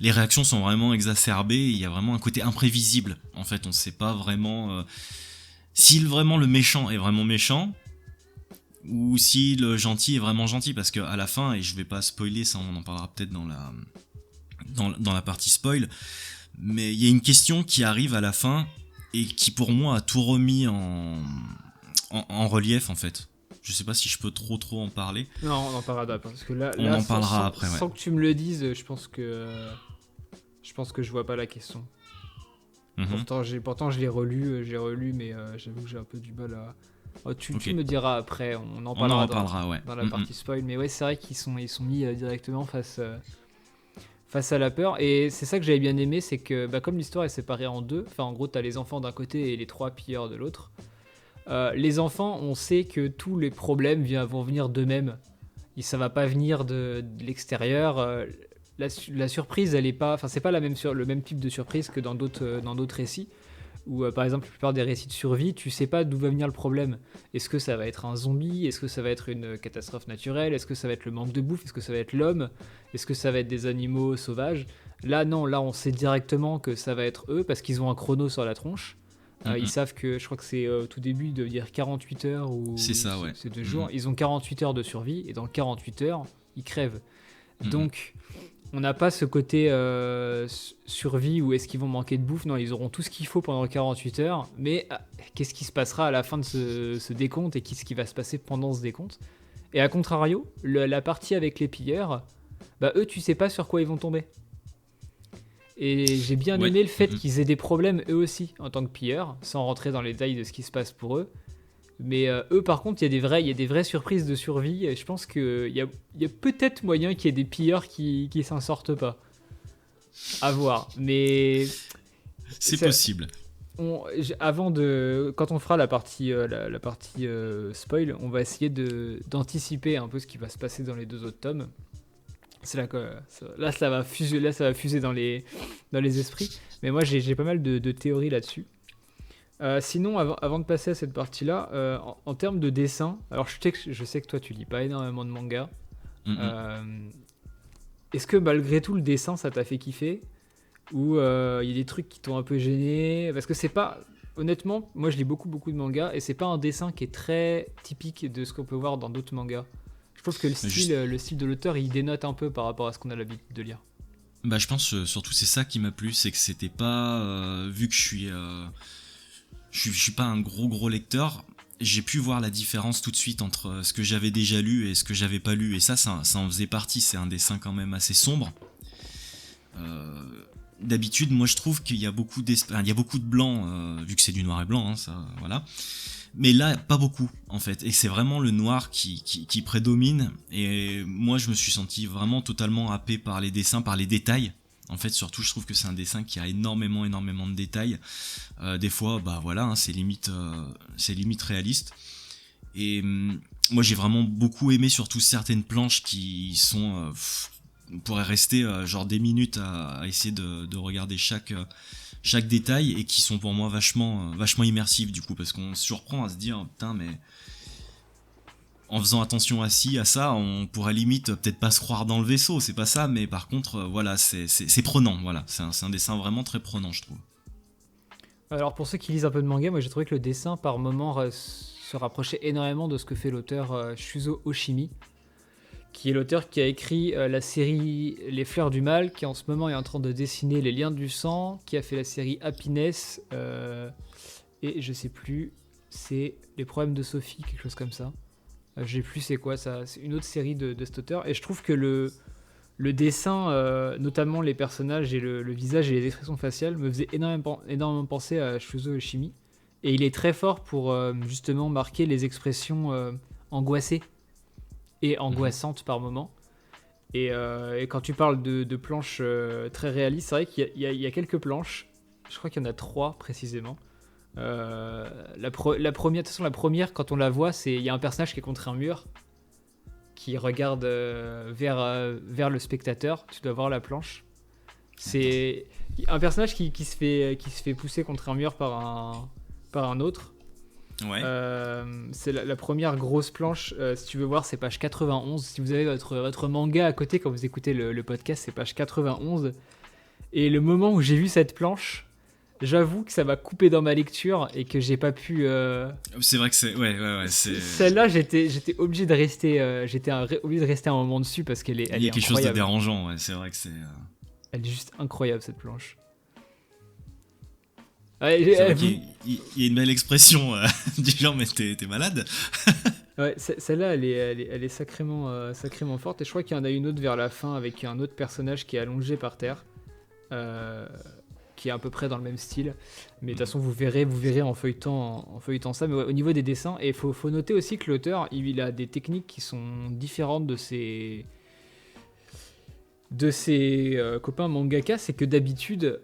[SPEAKER 2] les réactions sont vraiment exacerbées, il y a vraiment un côté imprévisible. En fait, on ne sait pas vraiment si vraiment le méchant est vraiment méchant ou si le gentil est vraiment gentil, parce qu'à la fin, et je vais pas spoiler, ça on en parlera peut-être dans la partie spoil, mais il y a une question qui arrive à la fin et qui pour moi a tout remis en relief en fait. Je sais pas si je peux trop en parler.
[SPEAKER 1] Non, on en parlera après, parce que là
[SPEAKER 2] on en parlera après, ouais.
[SPEAKER 1] Sans que tu me le dises, je pense que je vois pas la question. Mm-hmm. Pourtant je l'ai relu, mais j'avoue que j'ai un peu du mal à... Oh, tu me diras après, on en parlera
[SPEAKER 2] ouais.
[SPEAKER 1] Dans la partie spoil, mais ouais, c'est vrai qu'ils sont mis directement face à la peur, et c'est ça que j'avais bien aimé, c'est que comme l'histoire est séparée en deux, enfin en gros t'as les enfants d'un côté et les 3 pilleurs de l'autre. Les enfants, on sait que tous les problèmes vont venir d'eux-mêmes. Et ça va pas venir de l'extérieur. La surprise, elle est pas, enfin c'est pas le même type de surprise que dans d'autres récits. Où par exemple la plupart des récits de survie, tu sais pas d'où va venir le problème. Est-ce que ça va être un zombie ? Est-ce que ça va être une catastrophe naturelle ? Est-ce que ça va être le manque de bouffe ? Est-ce que ça va être l'homme ? Est-ce que ça va être des animaux sauvages ? Là non, là on sait directement que ça va être eux parce qu'ils ont un chrono sur la tronche. Ils savent que, je crois que c'est au tout début de dire 48 heures ou
[SPEAKER 2] c'est ça, ouais.
[SPEAKER 1] C'est 2 jours. Ils ont 48 heures de survie et dans 48 heures, ils crèvent. Donc, on n'a pas ce côté survie où est-ce qu'ils vont manquer de bouffe. Non, ils auront tout ce qu'il faut pendant 48 heures. Mais qu'est-ce qui se passera à la fin de ce décompte et qu'est-ce qui va se passer pendant ce décompte ? Et à contrario, la partie avec les pilleurs, eux, tu sais pas sur quoi ils vont tomber. Et j'ai bien aimé le fait qu'ils aient des problèmes eux aussi en tant que pilleurs, sans rentrer dans les détails de ce qui se passe pour eux. Mais eux par contre, il y a des vraies surprises de survie. Et je pense qu'il y a peut-être moyen qu'il y ait des pilleurs qui s'en sortent pas. À voir. Mais
[SPEAKER 2] c'est possible.
[SPEAKER 1] Quand on fera la partie spoil, on va essayer d'anticiper un peu ce qui va se passer dans les 2 autres tomes. C'est là que ça va fuser dans les esprits. Mais moi j'ai pas mal de théories là-dessus. Sinon, avant de passer à cette partie-là, en termes de dessin, alors je sais que toi tu lis pas énormément de manga. Est-ce que malgré tout le dessin ça t'a fait kiffer ? Ou il y a des trucs qui t'ont un peu gêné. Parce que c'est pas. Honnêtement, moi je lis beaucoup de mangas et c'est pas un dessin qui est très typique de ce qu'on peut voir dans d'autres mangas. Je trouve que le style de l'auteur il dénote un peu par rapport à ce qu'on a l'habitude de lire.
[SPEAKER 2] Bah, je pense surtout c'est ça qui m'a plu, c'est que c'était pas vu que je suis pas un gros lecteur, j'ai pu voir la différence tout de suite entre ce que j'avais déjà lu et ce que j'avais pas lu, et ça en faisait partie. C'est un dessin quand même assez sombre. D'habitude, moi je trouve qu'il y a beaucoup il y a beaucoup de blanc, vu que c'est du noir et blanc, hein, ça, voilà. Mais là, pas beaucoup, en fait. Et c'est vraiment le noir qui prédomine. Et moi, je me suis senti vraiment totalement happé par les dessins, par les détails. En fait, surtout, je trouve que c'est un dessin qui a énormément de détails. Des fois, bah voilà, hein, c'est limite réaliste. Et moi, j'ai vraiment beaucoup aimé surtout certaines planches qui sont... on pourrait rester genre des minutes à essayer de regarder chaque détail, et qui sont pour moi vachement immersifs du coup, parce qu'on se surprend à se dire putain, mais en faisant attention à ça, on pourrait limite peut-être pas se croire dans le vaisseau, c'est pas ça, mais par contre voilà, c'est prenant, voilà, c'est un dessin vraiment très prenant, je trouve.
[SPEAKER 1] Alors pour ceux qui lisent un peu de manga, moi j'ai trouvé que le dessin par moment se rapprochait énormément de ce que fait l'auteur Shuzo Oshimi, qui est l'auteur qui a écrit la série Les Fleurs du Mal, qui en ce moment est en train de dessiner Les Liens du Sang, qui a fait la série Happiness, et je sais plus, c'est Les Problèmes de Sophie, quelque chose comme ça. Je sais plus c'est quoi ça, c'est une autre série de cet auteur, et je trouve que le dessin, notamment les personnages et le visage et les expressions faciales, me faisait énormément penser à Shuzo Oshimi, et il est très fort pour justement marquer les expressions angoissées et angoissante par moment. Et quand tu parles de planches très réalistes, c'est vrai qu'il y a quelques planches, je crois qu'il y en a 3 précisément. La première, de toute façon, la première, quand on la voit, il y a un personnage qui est contre un mur, qui regarde vers le spectateur. Tu dois voir la planche. C'est un personnage qui se fait pousser contre un mur par un autre.
[SPEAKER 2] Ouais.
[SPEAKER 1] C'est la première grosse planche. Si tu veux voir, c'est page 91. Si vous avez votre manga à côté quand vous écoutez le podcast, c'est page 91. Et le moment où j'ai vu cette planche, j'avoue que ça m'a coupé dans ma lecture et que j'ai pas pu.
[SPEAKER 2] C'est vrai que c'est. Ouais.
[SPEAKER 1] Celle-là, j'étais obligé de rester. Obligé de rester un moment dessus parce qu'elle est.
[SPEAKER 2] Il y a quelque chose de dérangeant. Ouais, c'est vrai que c'est.
[SPEAKER 1] Elle est juste incroyable cette planche.
[SPEAKER 2] Ouais, c'est vrai qu'il y a une belle expression du genre, mais t'es malade.
[SPEAKER 1] Ouais, celle-là, elle est sacrément forte. Et je crois qu'il y en a une autre vers la fin avec un autre personnage qui est allongé par terre, qui est à peu près dans le même style. Mais de toute façon, vous verrez en feuilletant ça. Mais ouais, au niveau des dessins, et faut noter aussi que l'auteur, il a des techniques qui sont différentes de ses copains mangaka. C'est que d'habitude,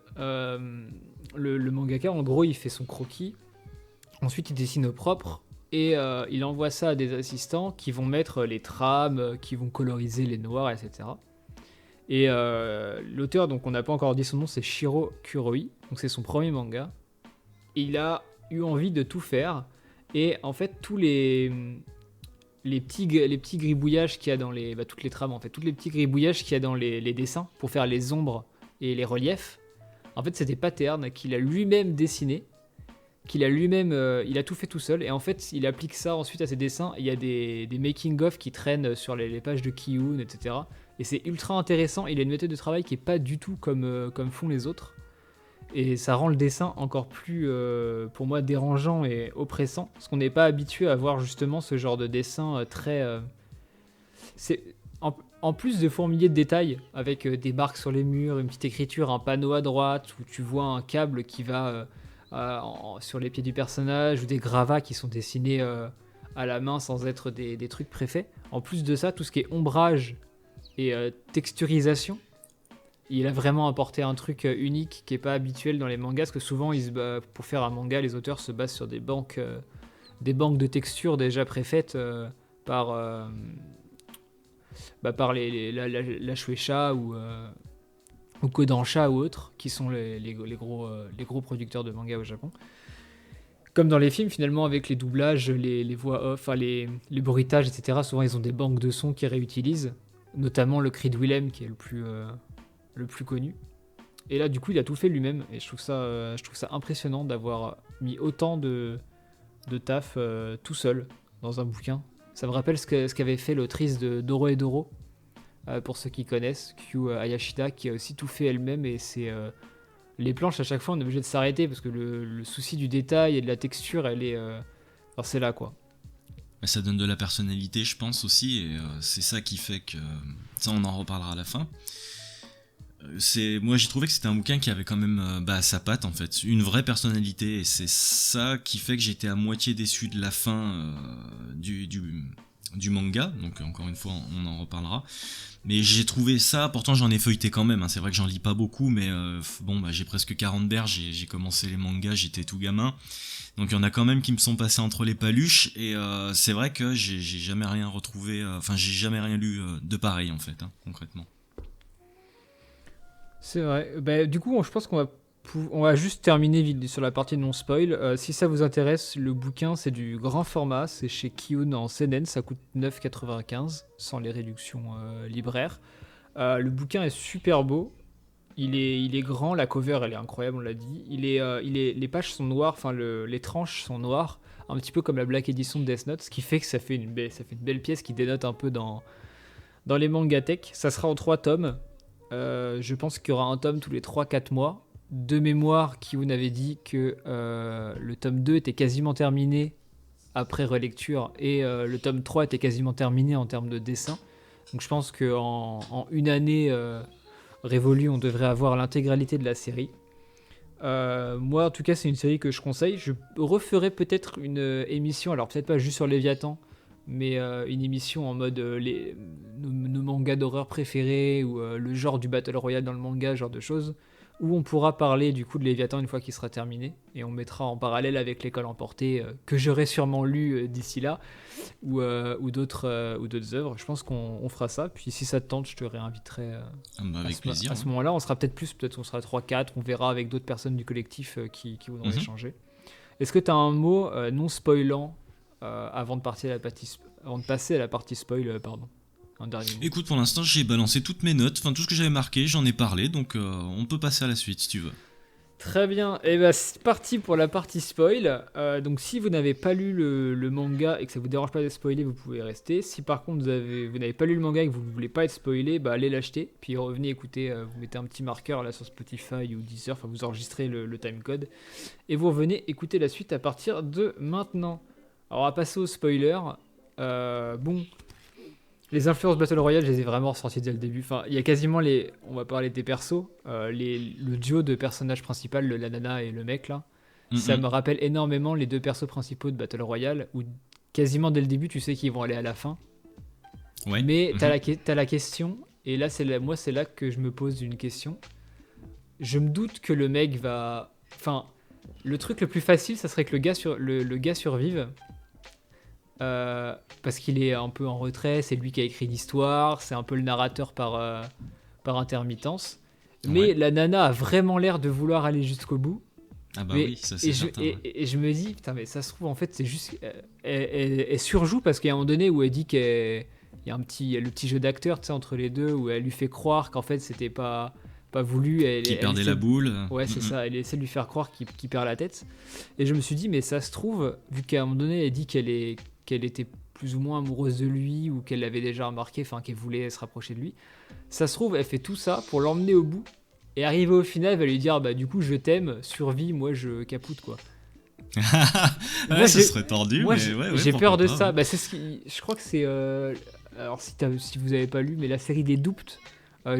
[SPEAKER 1] le mangaka, en gros, il fait son croquis. Ensuite, il dessine au propre. Et il envoie ça à des assistants qui vont mettre les trames, qui vont coloriser les noirs, etc. Et l'auteur, donc on n'a pas encore dit son nom, c'est Shiro Kuroi. Donc c'est son premier manga. Il a eu envie de tout faire. Et en fait, tous les petits gribouillages qu'il y a dans toutes les trames, en fait, tous les petits gribouillages qu'il y a dans les dessins pour faire les ombres et les reliefs, en fait, c'est des patterns qu'il a lui-même dessinés. Il a tout fait tout seul, et en fait il applique ça ensuite à ses dessins. Il y a des making-of qui traînent sur les pages de Kiyun, etc. Et c'est ultra intéressant. Il a une méthode de travail qui est pas du tout comme font les autres, et ça rend le dessin encore plus pour moi dérangeant et oppressant, parce qu'on n'est pas habitué à voir justement ce genre de dessin très c'est en plus de fourmiller de détails avec des marques sur les murs, une petite écriture, un panneau à droite où tu vois un câble qui va sur les pieds du personnage, ou des gravats qui sont dessinés à la main sans être des trucs préfaits. En plus de ça, tout ce qui est ombrage et texturisation, il a vraiment apporté un truc unique qui n'est pas habituel dans les mangas, parce que souvent, pour faire un manga, les auteurs se basent sur des banques de textures déjà préfaites par la Shueisha ou Kodansha ou autres, qui sont les gros producteurs de manga au Japon. Comme dans les films, finalement, avec les doublages, les voix off, les bruitages, etc., souvent ils ont des banques de sons qu'ils réutilisent, notamment le cri de Willem qui est le plus connu. Et là, du coup, il a tout fait lui-même. Et je trouve ça impressionnant d'avoir mis autant de taf tout seul dans un bouquin. Ça me rappelle ce qu'avait fait l'autrice de Doro et Doro, pour ceux qui connaissent, Kyu Hayashida, qui a aussi tout fait elle-même. Et c'est les planches, à chaque fois, on est obligé de s'arrêter parce que le souci du détail et de la texture, elle est. Enfin, c'est là, quoi.
[SPEAKER 2] Ça donne de la personnalité, je pense aussi, et c'est ça qui fait que... Ça, on en reparlera à la fin. Moi, j'ai trouvé que c'était un bouquin qui avait quand même sa patte, en fait, une vraie personnalité, et c'est ça qui fait que j'étais à moitié déçu de la fin du manga, donc encore une fois, on en reparlera. Mais j'ai trouvé ça, pourtant j'en ai feuilleté quand même, hein, c'est vrai que j'en lis pas beaucoup, mais j'ai presque 40 berges, j'ai commencé les mangas, j'étais tout gamin. Donc il y en a quand même qui me sont passés entre les paluches, et c'est vrai que j'ai jamais rien retrouvé, j'ai jamais rien lu de pareil en fait, hein, concrètement.
[SPEAKER 1] C'est vrai. Bah, du coup, je pense on va juste terminer vite sur la partie non spoil. Si ça vous intéresse, le bouquin c'est du grand format, c'est chez Kiyun en seinen, ça coûte 9,95 sans les réductions libraires. Le bouquin est super beau. Il est grand, la cover elle est incroyable, on l'a dit. Les pages sont noires, enfin les tranches sont noires, un petit peu comme la Black Edition de Death Note, ce qui fait que ça fait une belle pièce qui dénote un peu dans les mangatech. Ça sera en 3 tomes. Je pense qu'il y aura un tome tous les 3-4 mois. De mémoire, Kiyun avait dit que le tome 2 était quasiment terminé après relecture et le tome 3 était quasiment terminé en termes de dessin. Donc je pense qu'en une année révolue, on devrait avoir l'intégralité de la série. Moi, en tout cas, c'est une série que je conseille. Je referai peut-être une émission, alors peut-être pas juste sur Léviathan, mais une émission en mode nos mangas d'horreur préférés ou le genre du Battle Royale dans le manga, genre de choses, où on pourra parler du coup de Léviathan une fois qu'il sera terminé, et on mettra en parallèle avec l'école emportée que j'aurai sûrement lu d'ici là, ou d'autres œuvres. Je pense qu'on fera ça, puis si ça te tente, je te réinviterai
[SPEAKER 2] Avec plaisir.
[SPEAKER 1] À ce moment-là. On sera peut-être on sera 3-4, on verra avec d'autres personnes du collectif qui voudront échanger. Est-ce que tu as un mot non spoilant avant de passer à la partie spoil, pardon. Un dernier mot.
[SPEAKER 2] Écoute, pour l'instant, j'ai balancé toutes mes notes, tout ce que j'avais marqué, j'en ai parlé, donc on peut passer à la suite si tu veux.
[SPEAKER 1] Très bien, et ben c'est parti pour la partie spoil. Donc si vous n'avez pas lu le manga et que ça vous dérange pas d'être spoilé, vous pouvez rester. Si par contre vous n'avez pas lu le manga et que vous ne voulez pas être spoilé, allez l'acheter, puis revenez écouter, vous mettez un petit marqueur là sur Spotify ou Deezer, vous enregistrez le timecode, et vous revenez écouter la suite à partir de maintenant. Alors on va passer au spoiler. Les influences Battle Royale, je les ai vraiment ressenties dès le début. Enfin, il y a quasiment on va parler des persos, le duo de personnages principaux, la nana et le mec là. Ça me rappelle énormément les 2 persos principaux de Battle Royale, où quasiment dès le début, tu sais qu'ils vont aller à la fin.
[SPEAKER 2] Ouais.
[SPEAKER 1] Mais t'as la question, et là, moi, c'est là que je me pose une question. Je me doute que le mec va... Enfin, le truc le plus facile, ça serait que le gars survive. Parce qu'il est un peu en retrait, c'est lui qui a écrit l'histoire, c'est un peu le narrateur par intermittence. Mais la nana a vraiment l'air de vouloir aller jusqu'au bout.
[SPEAKER 2] Ah bah oui, ça c'est certain.
[SPEAKER 1] Et je me dis, putain, mais ça se trouve, en fait, c'est juste... Elle surjoue parce qu'il y a un moment donné où elle dit qu'il y a le petit jeu d'acteur, tu sais, entre les deux, où elle lui fait croire qu'en fait, c'était pas voulu.
[SPEAKER 2] Qui perdait la boule.
[SPEAKER 1] Ouais, c'est ça, elle essaie de lui faire croire qu'il perd la tête. Et je me suis dit, mais ça se trouve, vu qu'à un moment donné, elle dit qu'elle était plus ou moins amoureuse de lui, ou qu'elle l'avait déjà remarqué, enfin qu'elle voulait se rapprocher de lui. Ça se trouve, elle fait tout ça pour l'emmener au bout, et arriver au final, elle va lui dire, du coup, je t'aime, survie, moi je capoute, quoi.
[SPEAKER 2] Ouais, ça serait tordu,
[SPEAKER 1] moi,
[SPEAKER 2] mais ouais,
[SPEAKER 1] j'ai peur de
[SPEAKER 2] pas,
[SPEAKER 1] ça.
[SPEAKER 2] ouais.
[SPEAKER 1] C'est je crois que c'est... alors, si vous avez pas lu, mais la série des Duped,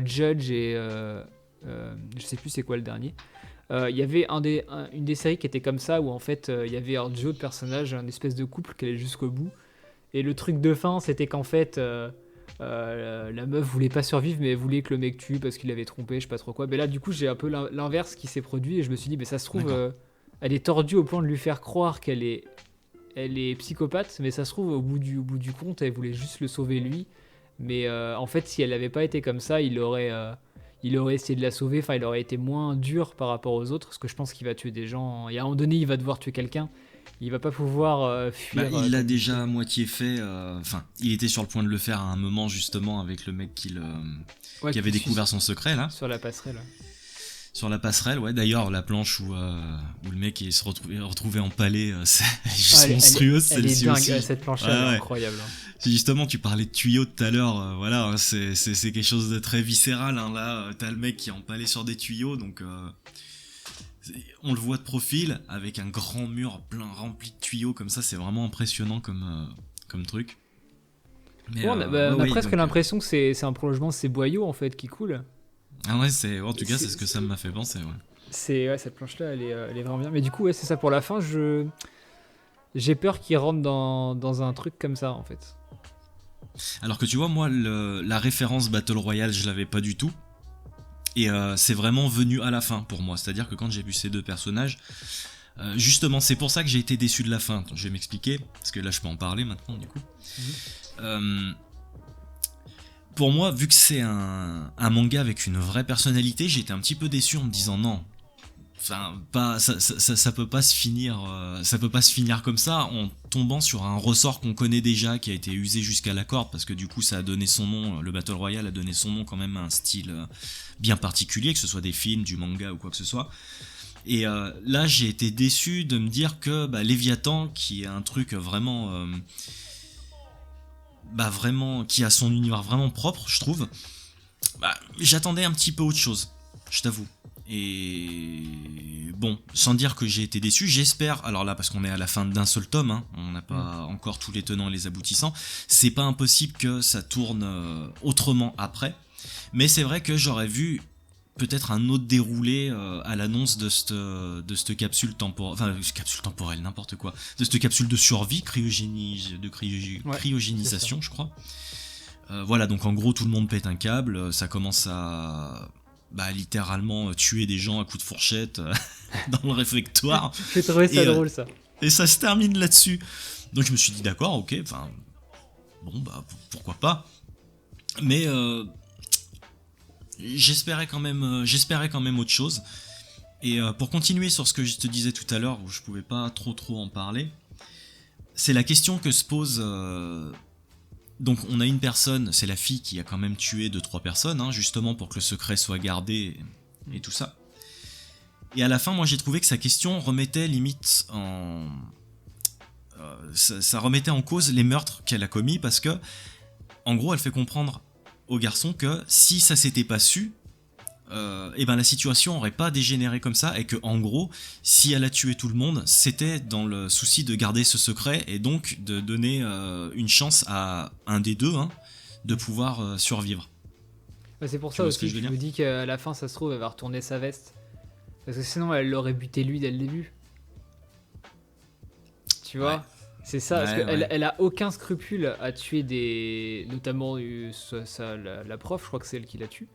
[SPEAKER 1] Judge et... je sais plus c'est quoi le dernier. Il y avait une des séries qui était comme ça, où en fait il y avait un duo de personnages, un espèce de couple qui allait jusqu'au bout, et le truc de fin c'était qu'en fait la meuf voulait pas survivre, mais elle voulait que le mec tue parce qu'il avait trompé, je sais pas trop quoi. Mais là du coup j'ai un peu l'inverse qui s'est produit, et je me suis dit mais ça se trouve elle est tordue au point de lui faire croire qu'elle est psychopathe, mais ça se trouve au bout du compte elle voulait juste le sauver lui. Mais en fait si elle avait pas été comme ça, il aurait essayé de la sauver, enfin il aurait été moins dur par rapport aux autres, parce que je pense qu'il va tuer des gens, et à un moment donné il va devoir tuer quelqu'un, il va pas pouvoir fuir.
[SPEAKER 2] Il l'a déjà à moitié fait, il était sur le point de le faire à un moment justement avec le mec qui avait découvert son secret là.
[SPEAKER 1] Sur la passerelle.
[SPEAKER 2] Sur la passerelle, ouais. D'ailleurs, la planche où le mec se retrouvé empalé, c'est juste monstrueuse,
[SPEAKER 1] elle est
[SPEAKER 2] celle-ci
[SPEAKER 1] dingue,
[SPEAKER 2] aussi.
[SPEAKER 1] cette planche
[SPEAKER 2] Ouais,
[SPEAKER 1] elle est
[SPEAKER 2] ouais.
[SPEAKER 1] incroyable.
[SPEAKER 2] Justement, tu parlais de tuyaux tout à l'heure, voilà, hein, c'est quelque chose de très viscéral. Hein, là, t'as le mec qui est empalé sur des tuyaux, donc on le voit de profil avec un grand mur plein rempli de tuyaux comme ça. C'est vraiment impressionnant comme truc. Mais,
[SPEAKER 1] Ouais, on a
[SPEAKER 2] ouais,
[SPEAKER 1] presque
[SPEAKER 2] donc,
[SPEAKER 1] l'impression que c'est un prolongement de ces boyaux en fait qui coulent.
[SPEAKER 2] ah ouais, en tout cas, c'est ce que ça m'a fait penser, ouais.
[SPEAKER 1] Ouais, cette planche-là, elle est vraiment bien. Mais du coup, ouais, c'est ça pour la fin. J'ai peur qu'il rentre dans un truc comme ça, en fait.
[SPEAKER 2] Alors que tu vois, moi, la référence Battle Royale, je l'avais pas du tout. Et c'est vraiment venu à la fin pour moi. C'est-à-dire que quand j'ai vu ces deux personnages, justement, c'est pour ça que j'ai été déçu de la fin. Je vais m'expliquer, parce que là, je peux en parler maintenant, du coup. Pour moi, vu que c'est un manga avec une vraie personnalité, j'ai été un petit peu déçu en me disant non. Enfin, ça peut pas se finir, ça peut pas se finir comme ça en tombant sur un ressort qu'on connaît déjà, qui a été usé jusqu'à la corde, parce que du coup, ça a donné son nom. Le Battle Royale a donné son nom quand même à un style bien particulier, que ce soit des films, du manga ou quoi que ce soit. Et là, j'ai été déçu de me dire que Léviathan, qui est un truc vraiment qui a son univers vraiment propre, je trouve. J'attendais un petit peu autre chose, je t'avoue. Et bon, sans dire que j'ai été déçu, j'espère, alors là parce qu'on est à la fin d'un seul tome, hein, on n'a pas encore tous les tenants et les aboutissants, c'est pas impossible que ça tourne autrement après, mais c'est vrai que j'aurais vu peut-être un autre déroulé à l'annonce de cette capsule temporelle, enfin capsule temporelle, n'importe quoi, de cette capsule de survie, cryogénisation, je crois. Voilà, donc en gros tout le monde pète un câble, ça commence à littéralement tuer des gens à coups de fourchette dans le réfectoire.
[SPEAKER 1] J'ai trouvé ça drôle, ça.
[SPEAKER 2] Et ça se termine là-dessus. Donc je me suis dit d'accord, ok, enfin bon pourquoi pas. Mais j'espérais quand même autre chose. Et pour continuer sur ce que je te disais tout à l'heure, où je pouvais pas trop en parler, c'est la question que se pose. Donc on a une personne, c'est la fille qui a quand même tué 2-3 personnes, hein, justement pour que le secret soit gardé et tout ça. Et à la fin, moi j'ai trouvé que sa question remettait limite en... ça remettait en cause les meurtres qu'elle a commis, parce que, en gros, elle fait comprendre au garçon que si ça s'était pas su, la situation aurait pas dégénéré comme ça, et que en gros, si elle a tué tout le monde, c'était dans le souci de garder ce secret et donc de donner une chance à un des deux, hein, de pouvoir survivre.
[SPEAKER 1] C'est pour ça aussi que je me dis qu'à la fin, ça se trouve, elle va retourner sa veste, parce que sinon elle l'aurait buté lui dès le début, tu vois. Ouais. C'est ça, parce qu'elle elle a aucun scrupule à tuer notamment la prof, je crois que c'est elle qui la tue.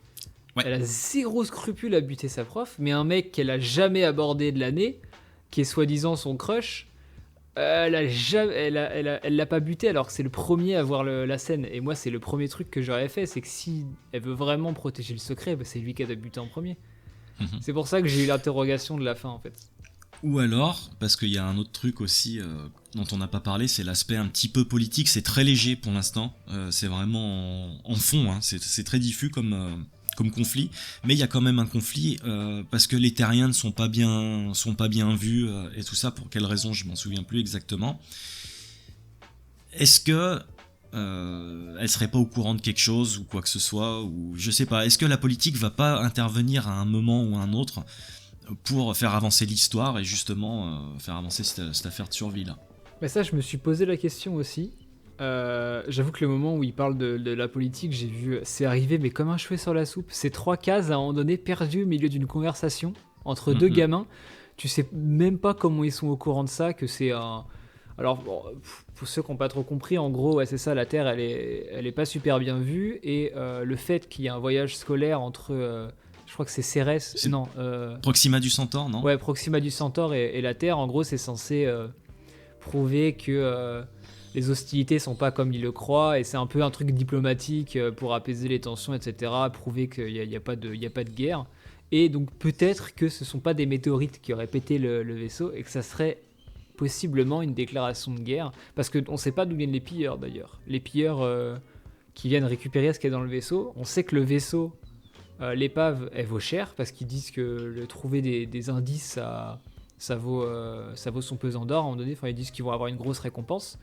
[SPEAKER 1] Ouais. Elle a zéro scrupule à buter sa prof, mais un mec qu'elle a jamais abordé de l'année, qui est soi-disant son crush, elle l'a pas buté, alors que c'est le premier à voir la scène. Et moi, c'est le premier truc que j'aurais fait, c'est que si elle veut vraiment protéger le secret, c'est lui qui a buté en premier. C'est pour ça que j'ai eu l'interrogation de la fin, en fait.
[SPEAKER 2] Ou alors, parce qu'il y a un autre truc aussi dont on n'a pas parlé, c'est l'aspect un petit peu politique. C'est très léger pour l'instant, c'est vraiment en fond, hein. C'est très diffus comme conflit, mais il y a quand même un conflit parce que les terriens ne sont pas bien vus et tout ça. Pour quelle raison, je m'en souviens plus exactement. Est-ce que elle serait pas au courant de quelque chose ou quoi que ce soit, ou je sais pas. Est-ce que la politique va pas intervenir à un moment ou à un autre pour faire avancer l'histoire et justement faire avancer cette affaire de survie là?
[SPEAKER 1] Mais ça, je me suis posé la question aussi. J'avoue que le moment où il parle de la politique, j'ai vu, c'est arrivé mais comme un cheveu sur la soupe. C'est 3 cases à un moment donné perdues au milieu d'une conversation entre deux gamins. Tu sais même pas comment ils sont au courant de ça, que c'est un... Alors, bon, pour ceux qui n'ont pas trop compris, en gros, ouais, c'est ça, la Terre, elle est pas super bien vue, et le fait qu'il y ait un voyage scolaire entre... je crois que c'est Cérès, non.
[SPEAKER 2] Proxima du Centaure, non?
[SPEAKER 1] Ouais, Proxima du Centaure et la Terre, en gros, c'est censé prouver que les hostilités sont pas comme ils le croient, et c'est un peu un truc diplomatique pour apaiser les tensions, etc., prouver qu'il y a pas de guerre. Et donc peut-être que ce sont pas des météorites qui auraient pété le vaisseau, et que ça serait possiblement une déclaration de guerre, parce qu'on sait pas d'où viennent les pilleurs d'ailleurs. Les pilleurs qui viennent récupérer ce qu'il y a dans le vaisseau, on sait que le vaisseau l'épave, elle vaut cher, parce qu'ils disent que trouver des indices, ça vaut son pesant d'or à un moment donné. Enfin, ils disent qu'ils vont avoir une grosse récompense.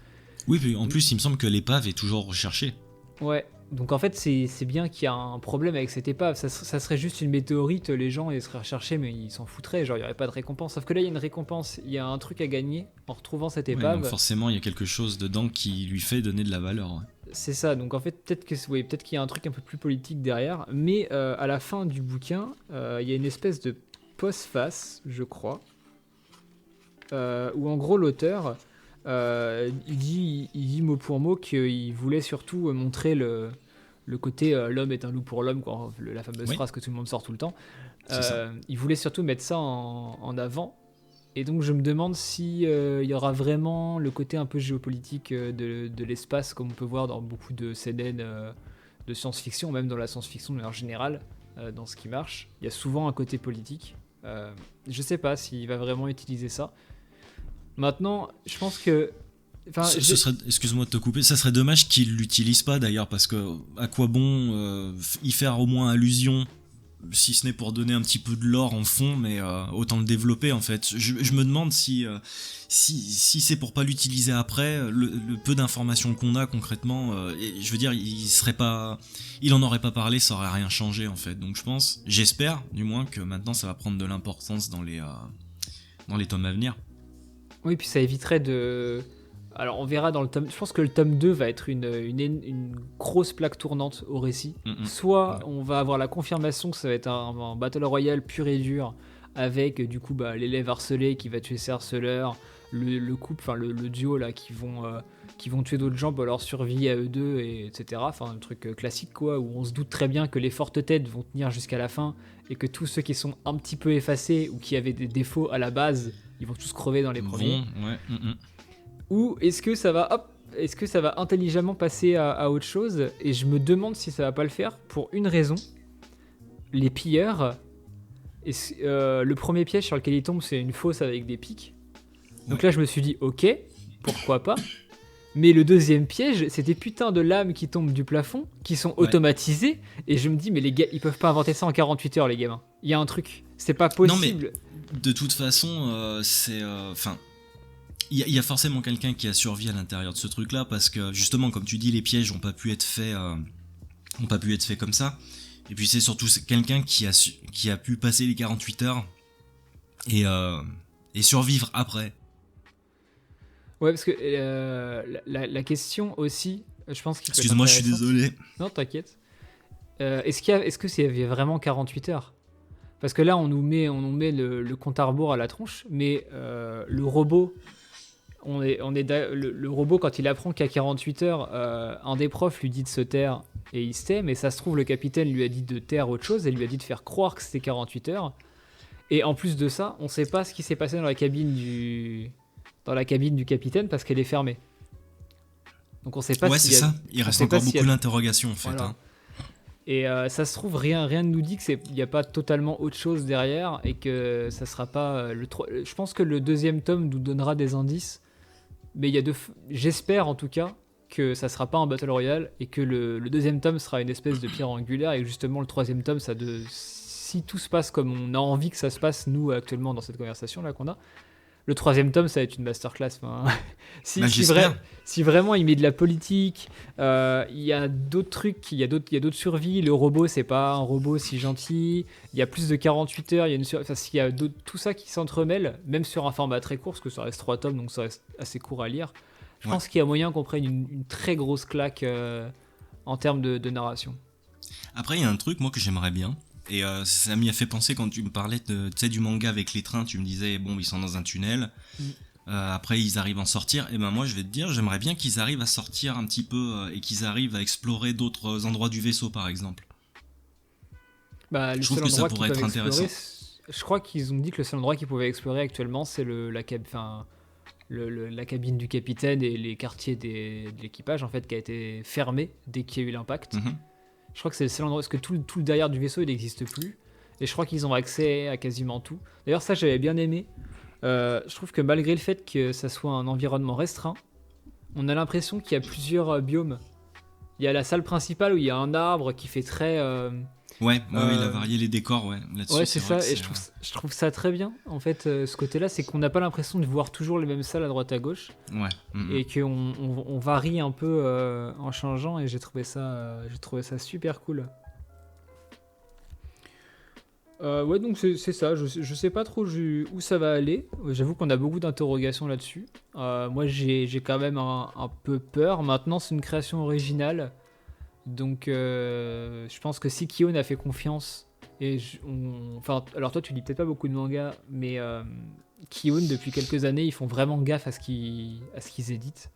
[SPEAKER 2] Oui, puis en plus, il me semble que l'épave est toujours recherchée.
[SPEAKER 1] Ouais, donc en fait, c'est bien qu'il y a un problème avec cette épave. Ça serait juste une météorite, les gens ils seraient recherchés, mais ils s'en foutraient. Genre, il n'y aurait pas de récompense. Sauf que là, il y a une récompense, il y a un truc à gagner en retrouvant cette
[SPEAKER 2] Ouais,
[SPEAKER 1] épave.
[SPEAKER 2] donc forcément, il y a quelque chose dedans qui lui fait donner de la valeur. Ouais.
[SPEAKER 1] C'est ça, donc en fait, peut-être qu'il y a un truc un peu plus politique derrière. Mais à la fin du bouquin, il y a une espèce de postface, je crois, où en gros, l'auteur. Il dit mot pour mot qu'il voulait surtout montrer le côté l'homme est un loup pour l'homme, quoi, la fameuse phrase que tout le monde sort tout le temps. Il voulait surtout mettre ça en avant. Et donc je me demande si il y aura vraiment le côté un peu géopolitique de l'espace, comme on peut voir dans beaucoup de CNN de science-fiction, même dans la science-fiction de manière générale, dans ce qui marche. Il y a souvent un côté politique. Je sais pas s'il va vraiment utiliser ça. Maintenant, je pense que...
[SPEAKER 2] Excuse-moi de te couper, ça serait dommage qu'il l'utilise pas d'ailleurs, parce que à quoi bon y faire au moins allusion, si ce n'est pour donner un petit peu de lore en fond, mais autant le développer en fait. Je me demande si c'est pour pas l'utiliser après, le peu d'informations qu'on a concrètement, je veux dire, il en aurait pas parlé, ça aurait rien changé en fait. Donc j'espère du moins que maintenant ça va prendre de l'importance dans les tomes à venir.
[SPEAKER 1] Oui, puis ça éviterait de... Alors on verra dans le tome... Je pense que le tome 2 va être une grosse plaque tournante au récit. Soit on va avoir la confirmation que ça va être un Battle Royale pur et dur, avec du coup l'élève harcelé qui va tuer ses harceleurs, le couple, enfin le duo là qui vont tuer d'autres gens pour leur survie à eux deux, etc. Enfin un truc classique quoi, où on se doute très bien que les fortes têtes vont tenir jusqu'à la fin, et que tous ceux qui sont un petit peu effacés ou qui avaient des défauts à la base, ils vont tous crever dans les premiers. Ou est-ce que ça va intelligemment passer à autre chose? Et je me demande si ça va pas le faire pour une raison. Les pilleurs, le premier piège sur lequel ils tombent, c'est une fosse avec des pics. Donc là, je me suis dit, ok, pourquoi pas. Mais le deuxième piège, c'est des putains de lames qui tombent du plafond, qui sont automatisées. Et je me dis, mais les gars, ils peuvent pas inventer ça en 48 heures, les gamins. Il y a un truc, c'est pas possible.
[SPEAKER 2] Non, mais de toute façon, c'est... Enfin... Il y a forcément quelqu'un qui a survécu à l'intérieur de ce truc-là, parce que justement, comme tu dis, les pièges n'ont pas pu être faits comme ça. Et puis c'est surtout quelqu'un qui a pu passer les 48 heures et survivre après.
[SPEAKER 1] Ouais, parce que la question aussi, je pense qu'il peut
[SPEAKER 2] Excuse-moi, je suis désolé.
[SPEAKER 1] Non, t'inquiète. Est-ce que c'est vraiment 48 heures? Parce que là, on nous met le compte à rebours à la tronche, mais le robot... le robot, quand il apprend qu'à 48 heures, un des profs lui dit de se taire et il se tait, mais ça se trouve, le capitaine lui a dit de taire autre chose et lui a dit de faire croire que c'était 48 heures. Et en plus de ça, on sait pas ce qui s'est passé dans la cabine du capitaine parce qu'elle est fermée. Donc on sait pas
[SPEAKER 2] c'est ça. Il reste encore beaucoup d'interrogations en fait.
[SPEAKER 1] Voilà. Et ça se trouve, rien ne nous dit qu'il n'y a pas totalement autre chose derrière et que ça sera pas... Je pense que le deuxième tome nous donnera des indices. Mais j'espère en tout cas que ça sera pas un Battle Royale et que le deuxième tome sera une espèce de pierre angulaire, et que justement le troisième tome, si tout se passe comme on a envie que ça se passe, nous, actuellement, dans cette conversation là qu'on a, le troisième tome, ça va être une masterclass. Enfin, si vraiment il met de la politique, il y a d'autres trucs, il y a d'autres survies. Le robot, c'est pas un robot si gentil. Il y a plus de 48 heures. Il y a tout ça qui s'entremêle, même sur un format très court, parce que ça reste 3 tomes, donc ça reste assez court à lire. Je pense qu'il y a moyen qu'on prenne une très grosse claque en termes de narration.
[SPEAKER 2] Après, il y a un truc, moi, que j'aimerais bien. Et ça m'y a fait penser quand tu me parlais du manga avec les trains. Tu me disais, bon, ils sont dans un tunnel. Après, ils arrivent à en sortir. Et ben moi, je vais te dire, j'aimerais bien qu'ils arrivent à sortir un petit peu et qu'ils arrivent à explorer d'autres endroits du vaisseau, par exemple.
[SPEAKER 1] Je trouve que ça pourrait être intéressant. Je crois qu'ils ont dit que le seul endroit qu'ils pouvaient explorer actuellement, c'est la cabine du capitaine et les quartiers de l'équipage, en fait, qui a été fermée dès qu'il y a eu l'impact. Je crois que c'est le seul endroit, parce que tout le derrière du vaisseau, il n'existe plus. Et je crois qu'ils ont accès à quasiment tout. D'ailleurs, ça, j'avais bien aimé. Je trouve que malgré le fait que ça soit un environnement restreint, on a l'impression qu'il y a plusieurs biomes. Il y a la salle principale où il y a un arbre qui fait très
[SPEAKER 2] Il a varié les décors, ouais. Là-dessus,
[SPEAKER 1] Ouais, c'est ça,
[SPEAKER 2] vrai que
[SPEAKER 1] et je trouve ça très bien, en fait, ce côté-là, c'est qu'on n'a pas l'impression de voir toujours les mêmes salles à droite à gauche,
[SPEAKER 2] Ouais.
[SPEAKER 1] et qu'on varie un peu en changeant, et j'ai trouvé ça super cool. Ouais, donc c'est ça, je sais pas trop où ça va aller, j'avoue qu'on a beaucoup d'interrogations là-dessus. Moi, j'ai quand même un peu peur, maintenant c'est une création originale, donc je pense que si Kiyun a fait confiance, enfin, alors toi tu lis peut-être pas beaucoup de mangas, mais Kiyun depuis quelques années ils font vraiment gaffe à ce qu'ils éditent,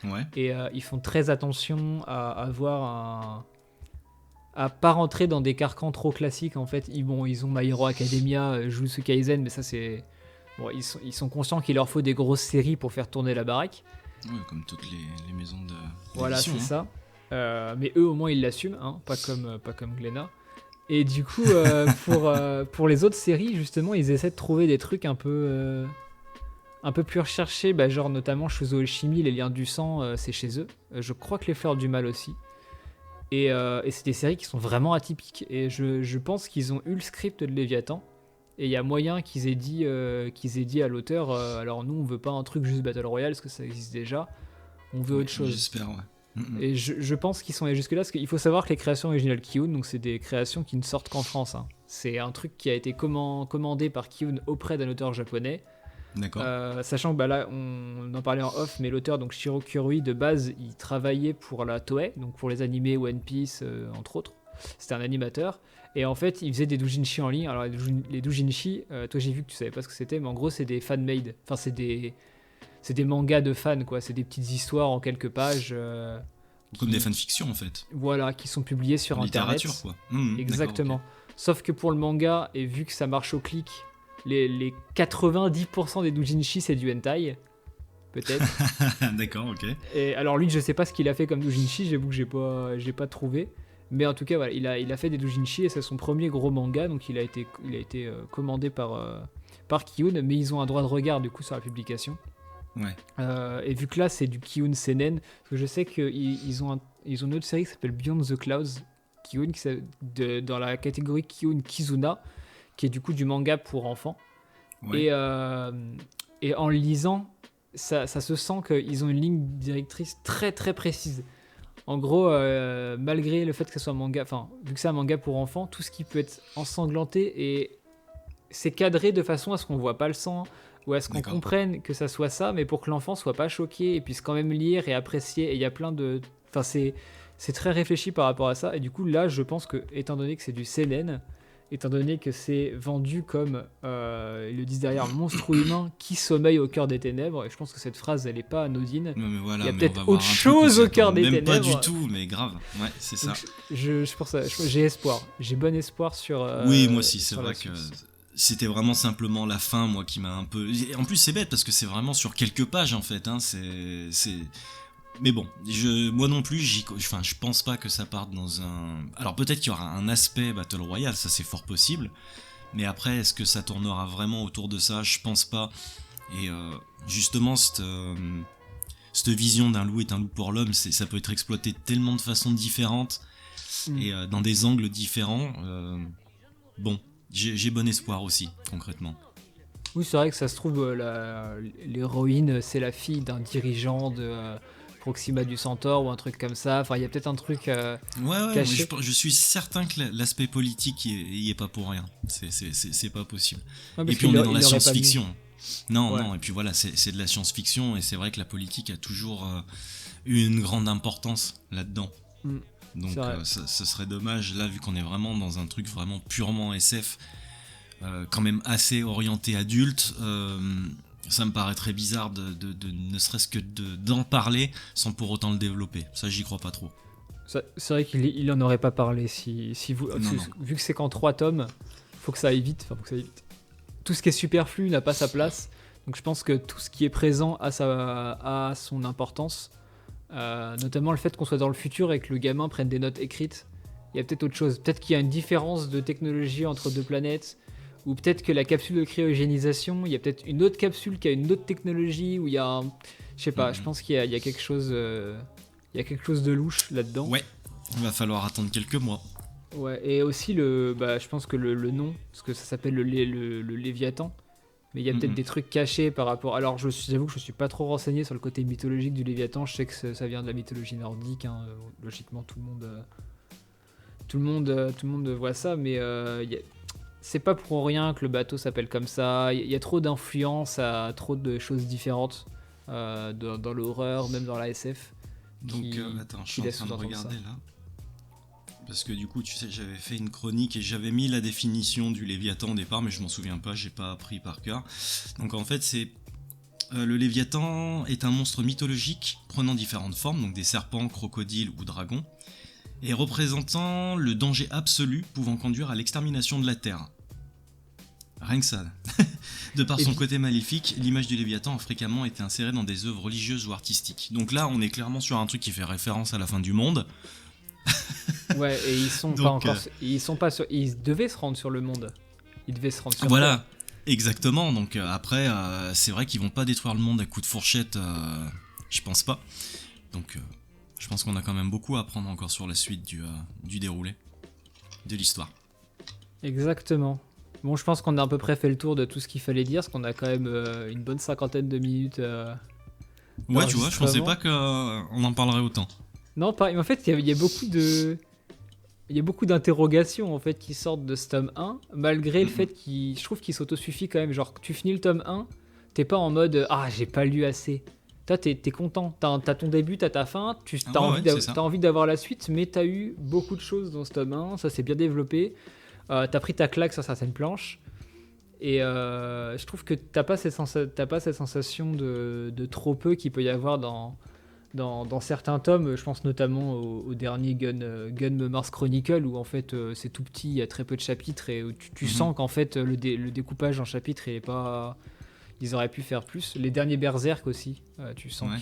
[SPEAKER 2] Ouais.
[SPEAKER 1] et ils font très attention à pas rentrer dans des carcans trop classiques. En fait, ils ont My Hero Academia, Jujutsu Kaisen, mais ça c'est bon, ils sont conscients qu'il leur faut des grosses séries pour faire tourner la baraque.
[SPEAKER 2] Ouais, comme toutes les maisons de
[SPEAKER 1] Voilà,
[SPEAKER 2] d'édition,
[SPEAKER 1] c'est
[SPEAKER 2] hein.
[SPEAKER 1] ça. Mais eux au moins ils l'assument, hein, pas comme Glénat. Et du coup, pour les autres séries, justement, ils essaient de trouver des trucs un peu plus recherchés, bah, genre notamment Shuzo Oshimi, les liens du sang, c'est chez eux. Je crois que les Fleurs du Mal aussi. Et c'est des séries qui sont vraiment atypiques. Et je pense qu'ils ont eu le script de Léviathan. Et il y a moyen qu'ils aient dit à l'auteur, alors nous on veut pas un truc juste Battle Royale parce que ça existe déjà, on veut
[SPEAKER 2] Ouais,
[SPEAKER 1] autre chose.
[SPEAKER 2] j'espère, ouais.
[SPEAKER 1] Et je pense qu'ils sont allés jusque là, parce qu'il faut savoir que les créations originales Kiyun, donc c'est des créations qui ne sortent qu'en France, hein. C'est un truc qui a été commandé par Kiyun auprès d'un auteur japonais.
[SPEAKER 2] D'accord.
[SPEAKER 1] Sachant que bah là, on en parlait en off, mais l'auteur, donc Shiro Kuroi, de base, il travaillait pour la Toei, donc pour les animés One Piece, entre autres. C'était un animateur. Et en fait, il faisait des doujinshi en ligne. Alors, les doujinshi, toi, j'ai vu que tu savais pas ce que c'était, mais en gros, c'est des fan-made. Enfin, c'est des mangas de fans, quoi. C'est des petites histoires en quelques pages.
[SPEAKER 2] Comme des fanfictions, en fait.
[SPEAKER 1] Voilà, qui sont publiées sur
[SPEAKER 2] En
[SPEAKER 1] Internet.
[SPEAKER 2] littérature, quoi.
[SPEAKER 1] Exactement.
[SPEAKER 2] D'accord,
[SPEAKER 1] Sauf que pour le manga, et vu que ça marche au clic, les 90% des doujinshi, c'est du hentai. Peut-être.
[SPEAKER 2] ok. D'accord, ok.
[SPEAKER 1] Et alors lui, je sais pas ce qu'il a fait comme doujinshi, j'avoue que j'ai pas trouvé. Mais en tout cas, voilà, il a fait des doujinshi et c'est son premier gros manga, donc il a été commandé par Kiyun, mais ils ont un droit de regard du coup sur la publication.
[SPEAKER 2] Ouais.
[SPEAKER 1] Et vu que là c'est du Kiyun Seinen, parce que je sais qu'ils ont une autre série qui s'appelle Beyond the Clouds, Kiyun, dans la catégorie Kiyun Kizuna, qui est du coup du manga pour enfants.
[SPEAKER 2] Ouais.
[SPEAKER 1] Et en le lisant, ça se sent qu'ils ont une ligne directrice très très précise. En gros, malgré le fait que ce soit un manga, enfin, vu que c'est un manga pour enfants, tout ce qui peut être ensanglanté et c'est cadré de façon à ce qu'on voit pas le sang ou à ce qu'on
[SPEAKER 2] D'accord.
[SPEAKER 1] comprenne que ça soit ça, mais pour que l'enfant soit pas choqué et puisse quand même lire et apprécier. Et il y a plein de, enfin, c'est très réfléchi par rapport à ça. Et du coup, là, je pense que, étant donné que c'est du seinen, étant donné que c'est vendu comme, ils le disent derrière, monstre humain qui sommeille au cœur des ténèbres, et je pense que cette phrase, elle est pas anodine.
[SPEAKER 2] Ouais, mais voilà,
[SPEAKER 1] Il y a
[SPEAKER 2] mais
[SPEAKER 1] peut-être
[SPEAKER 2] on va voir
[SPEAKER 1] autre
[SPEAKER 2] un truc
[SPEAKER 1] chose
[SPEAKER 2] où
[SPEAKER 1] au
[SPEAKER 2] ça
[SPEAKER 1] cœur
[SPEAKER 2] tombe
[SPEAKER 1] des
[SPEAKER 2] même
[SPEAKER 1] ténèbres.
[SPEAKER 2] pas du tout, mais grave. Ouais, c'est ça.
[SPEAKER 1] Donc, je pense ça, j'ai espoir. J'ai bon espoir sur.
[SPEAKER 2] Oui, moi aussi, c'est
[SPEAKER 1] sur la
[SPEAKER 2] vrai que
[SPEAKER 1] suite.
[SPEAKER 2] c'était vraiment simplement la fin, moi, qui m'a un peu. Et en plus, c'est bête parce que c'est vraiment sur quelques pages, en fait. Hein, c'est. Mais bon, moi non plus, je pense pas que ça parte dans un. Alors peut-être qu'il y aura un aspect Battle Royale, ça c'est fort possible. Mais après, est-ce que ça tournera vraiment autour de ça? Je pense pas. Et justement, cette vision d'un loup est un loup pour l'homme, ça peut être exploité de tellement de façons différentes et dans des angles différents. Bon, j'ai bon espoir aussi, concrètement.
[SPEAKER 1] Oui, c'est vrai que ça se trouve, l'héroïne, c'est la fille d'un dirigeant de Proxima du Centaure ou un truc comme ça. Enfin, il y a peut-être un truc
[SPEAKER 2] Ouais,
[SPEAKER 1] caché.
[SPEAKER 2] je suis certain que l'aspect politique y est pas pour rien. C'est pas possible.
[SPEAKER 1] Ouais,
[SPEAKER 2] Et
[SPEAKER 1] parce
[SPEAKER 2] puis on
[SPEAKER 1] qu'il
[SPEAKER 2] est dans la
[SPEAKER 1] il aurait pas
[SPEAKER 2] science-fiction. Non,
[SPEAKER 1] Ouais.
[SPEAKER 2] non, et puis voilà, c'est de la science-fiction, et c'est vrai que la politique a toujours eu une grande importance là-dedans.
[SPEAKER 1] Mm,
[SPEAKER 2] Donc
[SPEAKER 1] c'est vrai.
[SPEAKER 2] ce serait dommage, là, vu qu'on est vraiment dans un truc vraiment purement SF, quand même assez orienté adulte, ça me paraît très bizarre de ne serait-ce que d'en parler sans pour autant le développer. Ça, j'y crois pas trop.
[SPEAKER 1] C'est vrai qu'il en aurait pas parlé si vous.
[SPEAKER 2] Non, non.
[SPEAKER 1] Vu que c'est qu'en 3 tomes, faut que ça aille vite. Enfin, faut que ça aille vite. Tout ce qui est superflu n'a pas sa place. Donc je pense que tout ce qui est présent a son importance. Notamment le fait qu'on soit dans le futur et que le gamin prenne des notes écrites. Il y a peut-être autre chose. Peut-être qu'il y a une différence de technologie entre deux planètes. Ou peut-être que la capsule de cryogénisation, il y a peut-être une autre capsule qui a une autre technologie. Où il y a un... Je sais pas, je pense qu'il y a quelque chose... il y a quelque chose de louche là-dedans.
[SPEAKER 2] Ouais, il va falloir attendre quelques mois.
[SPEAKER 1] Ouais, et aussi je pense que le nom, parce que ça s'appelle le Léviathan, mais il y a peut-être
[SPEAKER 2] Mhm.
[SPEAKER 1] des trucs cachés par rapport. Alors, j'avoue que je suis pas trop renseigné sur le côté mythologique du Léviathan. Je sais que ça vient de la mythologie nordique, hein. Logiquement, tout le monde voit ça, mais c'est pas pour rien que le bateau s'appelle comme ça. Il y a trop d'influence à trop de choses différentes dans l'horreur, même dans la SF,
[SPEAKER 2] Donc, attends, je
[SPEAKER 1] qui
[SPEAKER 2] suis en
[SPEAKER 1] laissent
[SPEAKER 2] train de
[SPEAKER 1] sous-entendre ça.
[SPEAKER 2] regarder là. Parce que du coup, tu sais, j'avais fait une chronique et j'avais mis la définition du Léviathan au départ, mais je m'en souviens pas, j'ai pas appris par cœur. Donc en fait, le Léviathan est un monstre mythologique prenant différentes formes, donc des serpents, crocodiles ou dragons, et représentant le danger absolu pouvant conduire à l'extermination de la Terre. Rien que ça. De par
[SPEAKER 1] Et
[SPEAKER 2] son
[SPEAKER 1] puis,
[SPEAKER 2] côté maléfique, l'image du Léviathan a fréquemment été insérée dans des œuvres religieuses ou artistiques. Donc là, on est clairement sur un truc qui fait référence à la fin du monde.
[SPEAKER 1] ouais, et ils sont pas
[SPEAKER 2] Donc
[SPEAKER 1] encore, ils sont pas sur, ils devaient se rendre sur le monde. Ils devaient se rendre sur Terre.
[SPEAKER 2] voilà, exactement. Donc après, c'est vrai qu'ils vont pas détruire le monde à coups de fourchette, je pense pas. Donc je pense qu'on a quand même beaucoup à apprendre encore sur la suite du déroulé de l'histoire.
[SPEAKER 1] Exactement. Bon, je pense qu'on a à peu près fait le tour de tout ce qu'il fallait dire, parce qu'on a quand même une bonne cinquantaine de minutes
[SPEAKER 2] Ouais, tu vois, je pensais
[SPEAKER 1] d'enregistrement.
[SPEAKER 2] pas qu'on en parlerait autant.
[SPEAKER 1] Non, pareil, mais en fait, il y a beaucoup il y a beaucoup d'interrogations en fait qui sortent de ce tome 1, malgré le
[SPEAKER 2] Mhm.
[SPEAKER 1] fait je trouve qu'il s'autosuffit quand même. Genre, tu finis le tome 1, t'es pas en mode ah, j'ai pas lu assez. Toi, t'es content. T'as ton début, t'as ta fin,
[SPEAKER 2] Ah ouais, ouais, c'est ça.
[SPEAKER 1] t'as envie d'avoir la suite, mais t'as eu beaucoup de choses dans ce tome 1, ça s'est bien développé. T'as pris ta claque sur certaines planches. Et je trouve que t'as pas cette sensation de trop peu qu'il peut y avoir dans certains tomes. Je pense notamment au dernier Gun Mars Chronicle, où en fait c'est tout petit, il y a très peu de chapitres, et où tu
[SPEAKER 2] Mhm.
[SPEAKER 1] sens qu'en fait le découpage en chapitres, il est pas. Ils auraient pu faire plus. Les derniers Berserk aussi, tu sens
[SPEAKER 2] Ouais.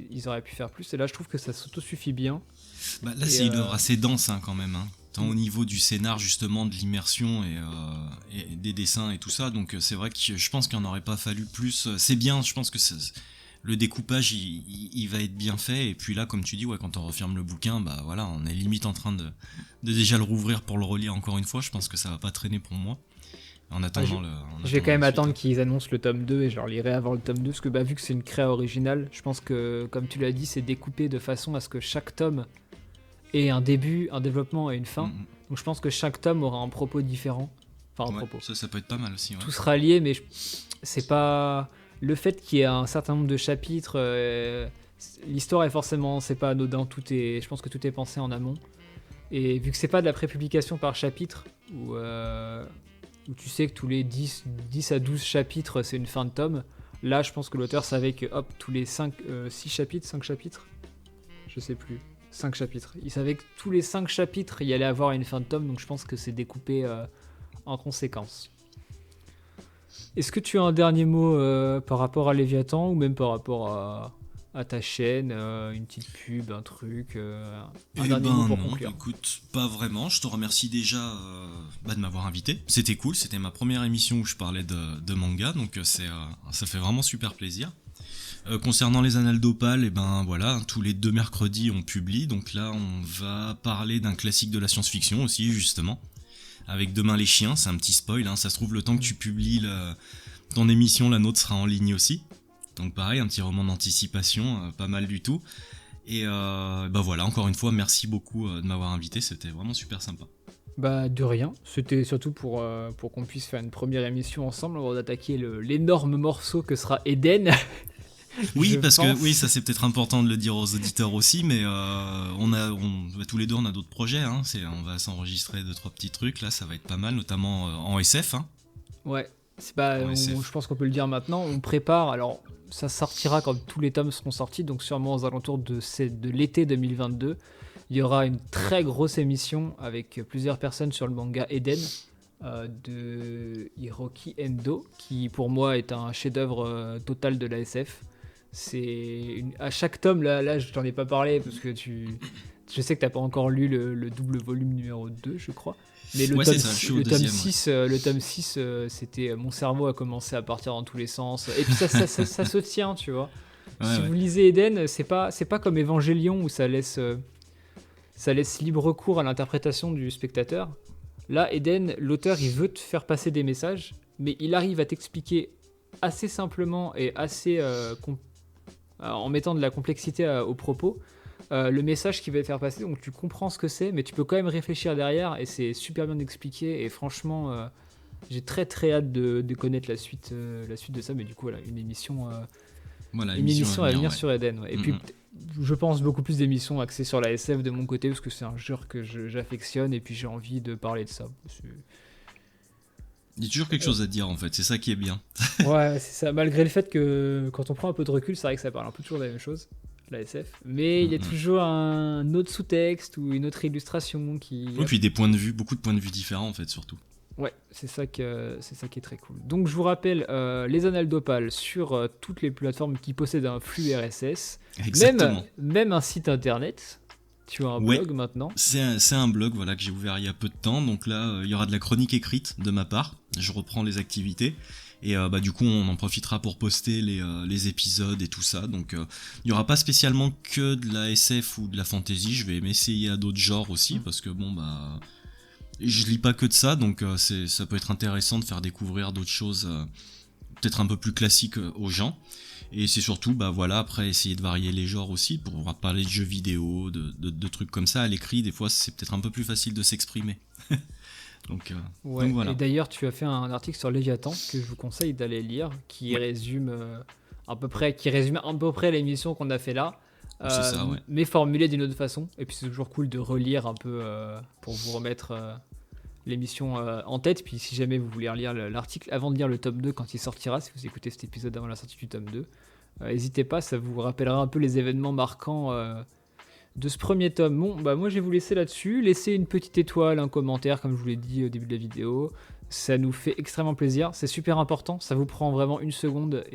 [SPEAKER 1] qu'ils auraient pu faire plus. Et là, je trouve que ça s'autosuffit bien.
[SPEAKER 2] Bah, là,
[SPEAKER 1] Et
[SPEAKER 2] c'est une œuvre assez dense hein, quand même. Hein. Tant
[SPEAKER 1] mm,
[SPEAKER 2] au niveau du scénar, justement, de l'immersion et des dessins et tout ça. Donc, c'est vrai que je pense qu'il n'en aurait pas fallu plus. C'est bien, je pense que le découpage, il va être bien fait. Et puis là, comme tu dis, ouais, quand on referme le bouquin, bah voilà, on est limite en train de déjà le rouvrir pour le relire encore une fois. Je pense que ça va pas traîner pour moi. En
[SPEAKER 1] ah,
[SPEAKER 2] attendant,
[SPEAKER 1] je vais quand même
[SPEAKER 2] la suite.
[SPEAKER 1] attendre qu'ils annoncent le tome 2 et je leur lirai avant le tome 2 parce que vu que c'est une créa originale, je pense que, comme tu l'as dit, c'est découpé de façon à ce que chaque tome ait un début, un développement et une fin.
[SPEAKER 2] Mhm.
[SPEAKER 1] Donc je pense que chaque tome aura un propos différent. Enfin, un
[SPEAKER 2] Ouais,
[SPEAKER 1] propos.
[SPEAKER 2] ça peut être pas mal aussi. Ouais.
[SPEAKER 1] Tout sera lié, mais c'est pas. Le fait qu'il y ait un certain nombre de chapitres, l'histoire est forcément. C'est pas anodin, je pense que tout est pensé en amont. Et vu que c'est pas de la prépublication par chapitre, où tu sais que tous les 10 à 12 chapitres, c'est une fin de tome, là, je pense que l'auteur savait que, hop, tous les 6 chapitres, 5 chapitres, je sais plus, 5 chapitres. Il savait que tous les 5 chapitres, il y allait avoir une fin de tome, donc je pense que c'est découpé en conséquence. Est-ce que tu as un dernier mot par rapport à Léviathan, ou même par rapport à ta chaîne, une petite pub, un truc, un
[SPEAKER 2] Eh
[SPEAKER 1] dernier mot
[SPEAKER 2] ben
[SPEAKER 1] pour
[SPEAKER 2] non,
[SPEAKER 1] conclure?
[SPEAKER 2] écoute, pas vraiment. Je te remercie déjà de m'avoir invité. C'était cool, c'était ma première émission où je parlais de manga, donc ça fait vraiment super plaisir. Concernant les annales d'Opale, eh ben voilà, tous les 2 mercredis on publie, donc là on va parler d'un classique de la science-fiction aussi justement, avec Demain les chiens, c'est un petit spoil, hein. Ça se trouve le temps que tu publies ton émission, la nôtre sera en ligne aussi. Donc pareil, un petit roman d'anticipation, pas mal du tout. Et bah voilà, encore une fois, merci beaucoup de m'avoir invité, c'était vraiment super sympa.
[SPEAKER 1] Bah de rien, c'était surtout pour qu'on puisse faire une première émission ensemble avant d'attaquer l'énorme morceau que sera Eden,
[SPEAKER 2] Oui,
[SPEAKER 1] je
[SPEAKER 2] parce que oui,
[SPEAKER 1] pense.
[SPEAKER 2] ça c'est peut-être important de le dire aux auditeurs aussi, mais tous les deux on a d'autres projets, hein. On va s'enregistrer 2-3 petits trucs, là ça va être pas mal, notamment en SF. Hein.
[SPEAKER 1] Ouais,
[SPEAKER 2] En
[SPEAKER 1] je
[SPEAKER 2] SF.
[SPEAKER 1] pense qu'on peut le dire maintenant, on prépare, alors ça sortira quand tous les tomes seront sortis, donc sûrement aux alentours de l'été 2022. Il y aura une très grosse émission avec plusieurs personnes sur le manga Eden de Hiroki Endo, qui pour moi est un chef-d'œuvre total de la SF. À chaque tome, là je t'en ai pas parlé parce que je sais que t'as pas encore lu le double volume numéro 2, je crois. Mais
[SPEAKER 2] Ouais, c'est ça, je suis au deuxième. Ouais.
[SPEAKER 1] le tome 6 c'était mon cerveau a commencé à partir dans tous les sens. Et puis ça se tient, tu vois.
[SPEAKER 2] Ouais,
[SPEAKER 1] Si
[SPEAKER 2] ouais.
[SPEAKER 1] vous lisez Eden, c'est pas comme Evangelion où ça laisse libre cours à l'interprétation du spectateur. Là, Eden, l'auteur, il veut te faire passer des messages, mais il arrive à t'expliquer assez simplement et assez en mettant de la complexité aux propos, le message qu'il va te faire passer. Donc tu comprends ce que c'est, mais tu peux quand même réfléchir derrière, et c'est super bien expliqué. Et franchement, j'ai très très hâte de connaître la suite de ça. Mais du coup, voilà, une émission à venir sur Eden. Ouais. Et puis, je pense beaucoup plus d'émissions axées sur la SF de mon côté, parce que c'est un genre que j'affectionne, et puis j'ai envie de parler de ça.
[SPEAKER 2] Il y a toujours quelque chose à dire en fait, c'est ça qui est bien.
[SPEAKER 1] Ouais, c'est ça. Malgré le fait que quand on prend un peu de recul, c'est vrai que ça parle un peu toujours de la même chose, la SF. Mais il y a toujours un autre sous-texte ou une autre illustration qui.
[SPEAKER 2] Et puis des points de vue, beaucoup de points de vue différents en fait, surtout.
[SPEAKER 1] Ouais, c'est ça qui est très cool. Donc je vous rappelle, les Annales d'Opale sur toutes les plateformes qui possèdent un flux RSS.
[SPEAKER 2] Exactement.
[SPEAKER 1] Même un site internet. Tu as un blog maintenant.
[SPEAKER 2] C'est un blog voilà, que j'ai ouvert il y a peu de temps. Donc là, il y aura de la chronique écrite de ma part. Je reprends les activités. Et du coup, on en profitera pour poster les épisodes et tout ça. Donc il n'y aura pas spécialement que de la SF ou de la fantasy. Je vais m'essayer à d'autres genres aussi. Parce que je lis pas que de ça. Donc ça peut être intéressant de faire découvrir d'autres choses peut-être un peu plus classiques aux gens. Et c'est surtout, après, essayer de varier les genres aussi, pour parler de jeux vidéo, de trucs comme ça. À l'écrit, des fois, c'est peut-être un peu plus facile de s'exprimer. donc voilà.
[SPEAKER 1] Et d'ailleurs, tu as fait un article sur Léviathan que je vous conseille d'aller lire, qui résume à peu près l'émission qu'on a fait là,
[SPEAKER 2] c'est ça, ouais.
[SPEAKER 1] mais formulée d'une autre façon. Et puis c'est toujours cool de relire un peu pour vous remettre l'émission en tête. Puis si jamais vous voulez relire l'article avant de lire le tome 2 quand il sortira, si vous écoutez cet épisode avant la sortie du tome 2, n'hésitez pas, ça vous rappellera un peu les événements marquants de ce premier tome. Bon, moi je vais vous laisser là-dessus. Laissez une petite étoile, un commentaire, comme je vous l'ai dit au début de la vidéo. Ça nous fait extrêmement plaisir, c'est super important, ça vous prend vraiment une seconde.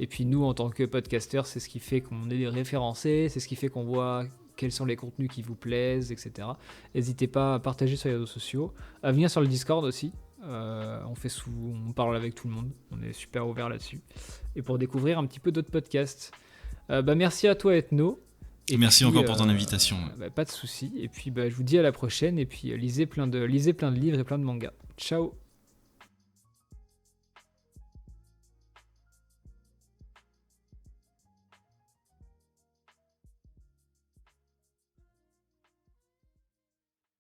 [SPEAKER 1] Et puis nous, en tant que podcasteurs, c'est ce qui fait qu'on est référencés, c'est ce qui fait qu'on voit quels sont les contenus qui vous plaisent, etc. N'hésitez pas à partager sur les réseaux sociaux, à venir sur le Discord aussi. On parle avec tout le monde, on est super ouvert là-dessus. Et pour découvrir un petit peu d'autres podcasts. Merci à toi, Ethno.
[SPEAKER 2] Et merci encore pour ton invitation.
[SPEAKER 1] Pas de souci. Et puis je vous dis à la prochaine. Et puis lisez plein de livres et plein de mangas. Ciao.